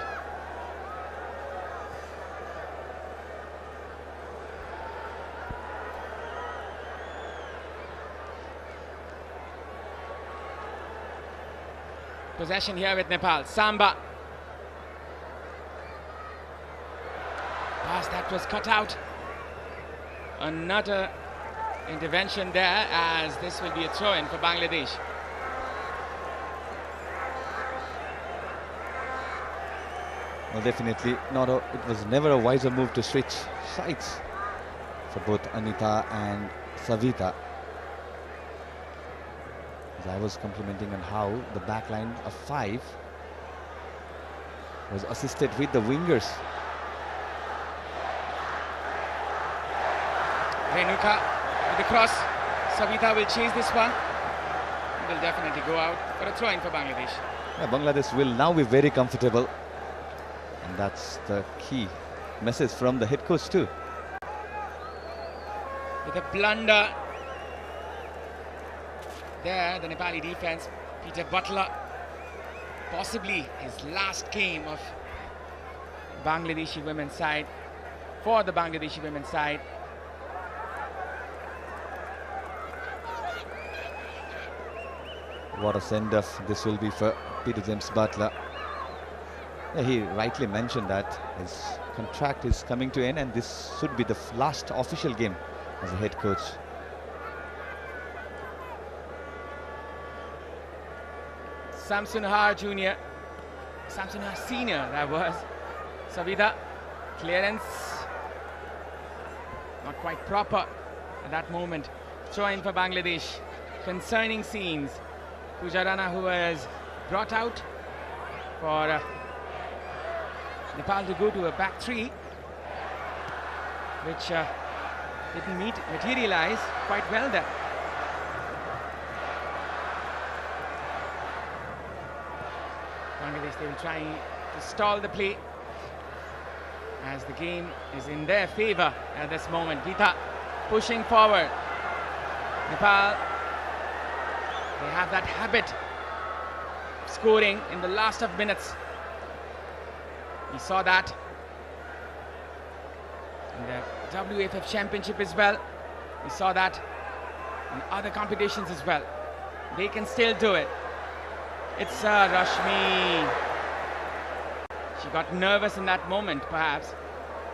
Speaker 1: Possession here with Nepal. Samba. Pass that was cut out. Another intervention there, as this will be a throw-in for Bangladesh.
Speaker 5: Well, definitely not. It was never a wiser move to switch sides for both Anita and Savita. As I was complimenting on how the back line of 5 was assisted with the wingers.
Speaker 1: Renuka with the cross. Savita will chase this one. Will definitely go out for a throw-in for Bangladesh.
Speaker 5: Yeah, Bangladesh will now be very comfortable. And that's the key message from the head coach too.
Speaker 1: With a blunder there, the Nepali defense. Peter Butler, possibly his last game of Bangladeshi women's side, for the Bangladeshi women's side.
Speaker 5: What a send-off this will be for Peter James Butler. Yeah, he rightly mentioned that his contract is coming to end and this should be the last official game as a head coach.
Speaker 1: Samsunahar Jr. Samsunahar Senior, that was. Savita, clearance. Not quite proper at that moment. Throw in for Bangladesh. Concerning scenes. Pooja Rana, who was brought out for Nepal to go to a back 3, which didn't materialize quite well there. Bangladesh, they will try to stall the play as the game is in their favor at this moment. Geeta pushing forward. Nepal, they have that habit of scoring in the last of minutes. We saw that in the WFF Championship as well. We saw that in other competitions as well. They can still do it. It's Rashmi. She got nervous in that moment, perhaps.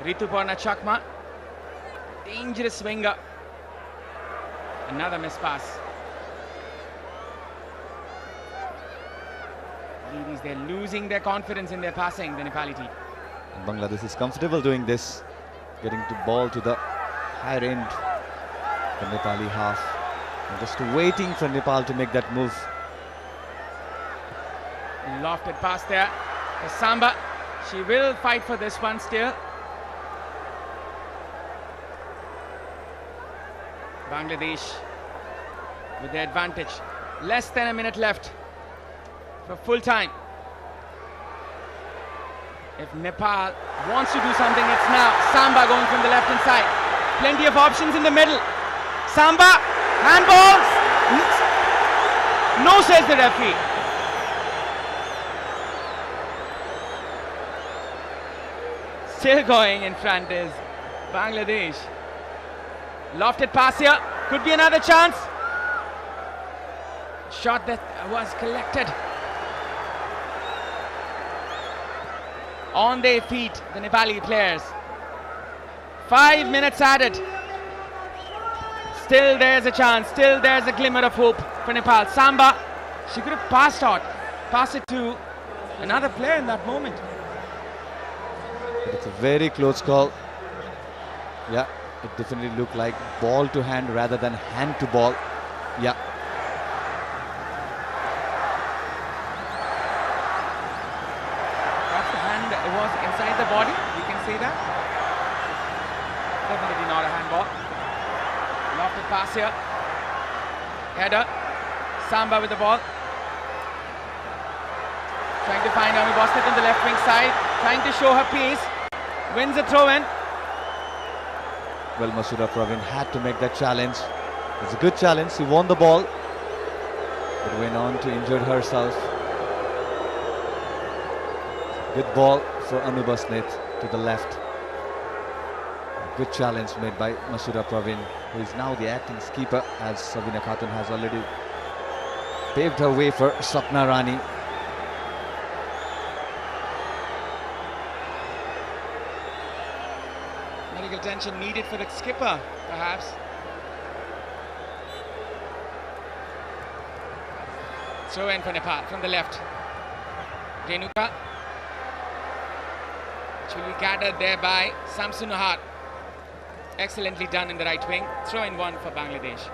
Speaker 1: Rituparna Chakma. Dangerous swinger. Another miss pass. Ladies, they're losing their confidence in their passing, the Nepali team.
Speaker 5: And Bangladesh is comfortable doing this, getting the ball to the higher end, the Nepali half, and just waiting for Nepal to make that move.
Speaker 1: Lofted pass there for Samba. She will fight for this one still. Bangladesh with the advantage. Less than a minute left for full time. If Nepal wants to do something, it's now. Samba going from the left hand side. Plenty of options in the middle. Samba, handballs, No, says the referee. Still going in front is Bangladesh. Lofted pass here. Could be another chance. Shot that was collected. On their feet, the Nepali players. 5 minutes added. Still there's a chance. Still there's a glimmer of hope for Nepal. Samba, she could have passed it to another player in that moment.
Speaker 5: But it's a very close call. Yeah, it definitely looked like ball to hand rather than hand to ball. Yeah.
Speaker 1: Perhaps the hand was inside the body. You can see that. Definitely not a handball. Lofted pass here. Header. Samba with the ball. Trying to find Anu Bosnet on the left wing side. Trying to show her pace. Wins a throw in.
Speaker 5: Well, Masura Pravin had to make that challenge. It's a good challenge. She won the ball, but went on to injure herself. Good ball for Anu Bosnet to the left. Good challenge made by Masura Pravin, who is now the acting skipper, as Sabina Khatun has already paved her way for Sapna Rani.
Speaker 1: Medical attention needed for the skipper, perhaps. Throw in for Nepal from the left. Renuka. Which will be gathered there by Samsunuhat. Excellently done in the right wing. Throw in one for Bangladesh.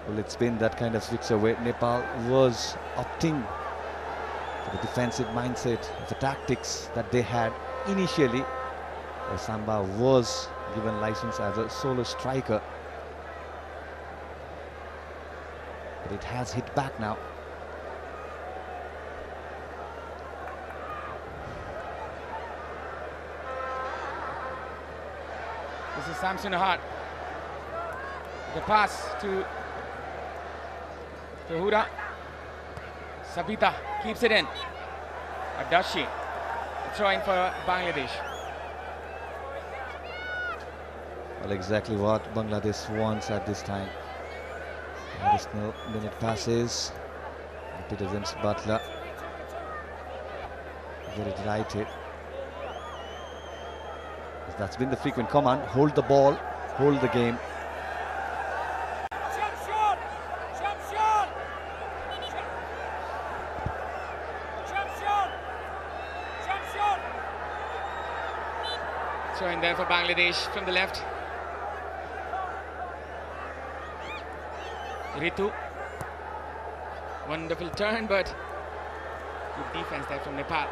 Speaker 5: Well, it's been that kind of switcher where Nepal was opting for the defensive mindset of the tactics that they had initially, where Samba was given license as a solo striker. But it has hit back now.
Speaker 1: This is Samsunuhat. The pass to Tahura. Sabita keeps it in. Or does she? Throwing for Bangladesh.
Speaker 5: Well, exactly what Bangladesh wants at this time. Additional minute passes. Peterson's Butler. Very delighted. That's been the frequent command. Hold the ball, hold the game.
Speaker 1: Throw in there for Bangladesh from the left. Ritu. Wonderful turn, but good defense there from Nepal.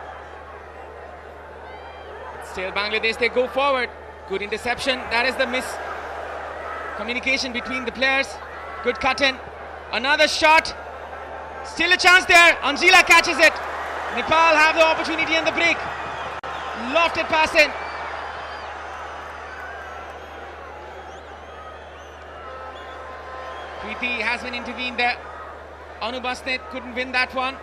Speaker 1: Still Bangladesh, they go forward. Good interception. That is the miss. Communication between the players. Good cut in. Another shot. Still a chance there. Anjila catches it. Nepal have the opportunity in the break. Lofted pass in. Preeti has been intervened there. Anu Bosnet couldn't win that one.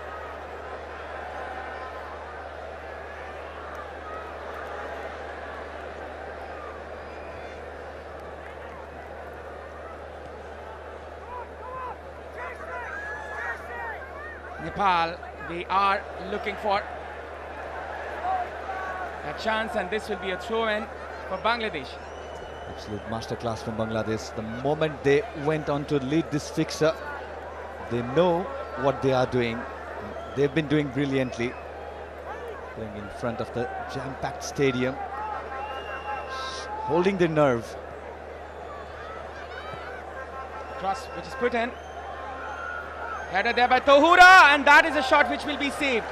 Speaker 1: Nepal, they are looking for a chance, and this will be a throw-in for Bangladesh.
Speaker 5: Absolute masterclass from Bangladesh. The moment they went on to lead this fixture, they know what they are doing. They've been doing brilliantly, playing in front of the jam-packed stadium, holding their nerve.
Speaker 1: Cross which is put in. Header there by Tahura, and that is a shot which will be saved.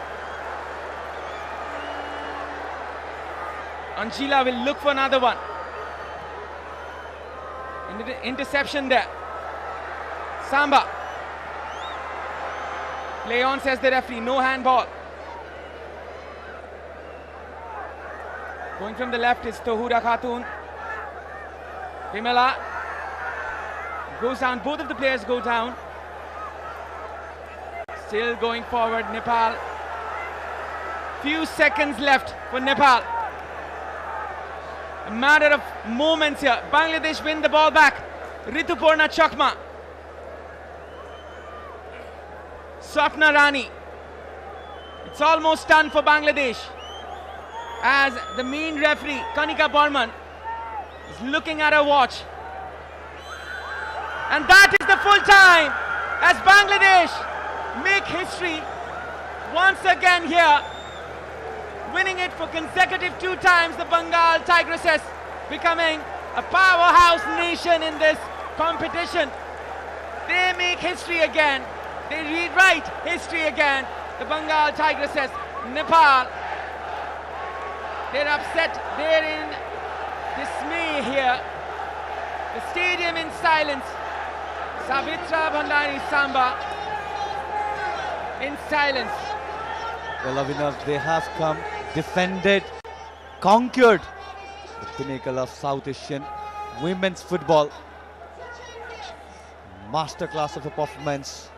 Speaker 1: Anjila will look for another one. Interception there. Samba. Play on, says the referee. No handball. Going from the left is Tahura Khatun. Vimala goes down. Both of the players go down. Still going forward, Nepal. Few seconds left for Nepal. A matter of moments here. Bangladesh win the ball back. Ritupurna Chakma. Swapna Rani. It's almost done for Bangladesh, as the main referee, Kanika Burman, is looking at her watch. And that is the full time as Bangladesh make history once again here, winning it for consecutive 2 times. The Bengal Tigresses becoming a powerhouse nation in this competition. They make history again. They rewrite history again. The Bengal Tigresses. Nepal, they're upset. They're in dismay here. The stadium in silence. Savitra Bhandari Samba in silence.
Speaker 5: Well, Avinav, they have come, defended, conquered the pinnacle of South Asian women's football. Masterclass of a performance.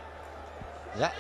Speaker 5: Yeah,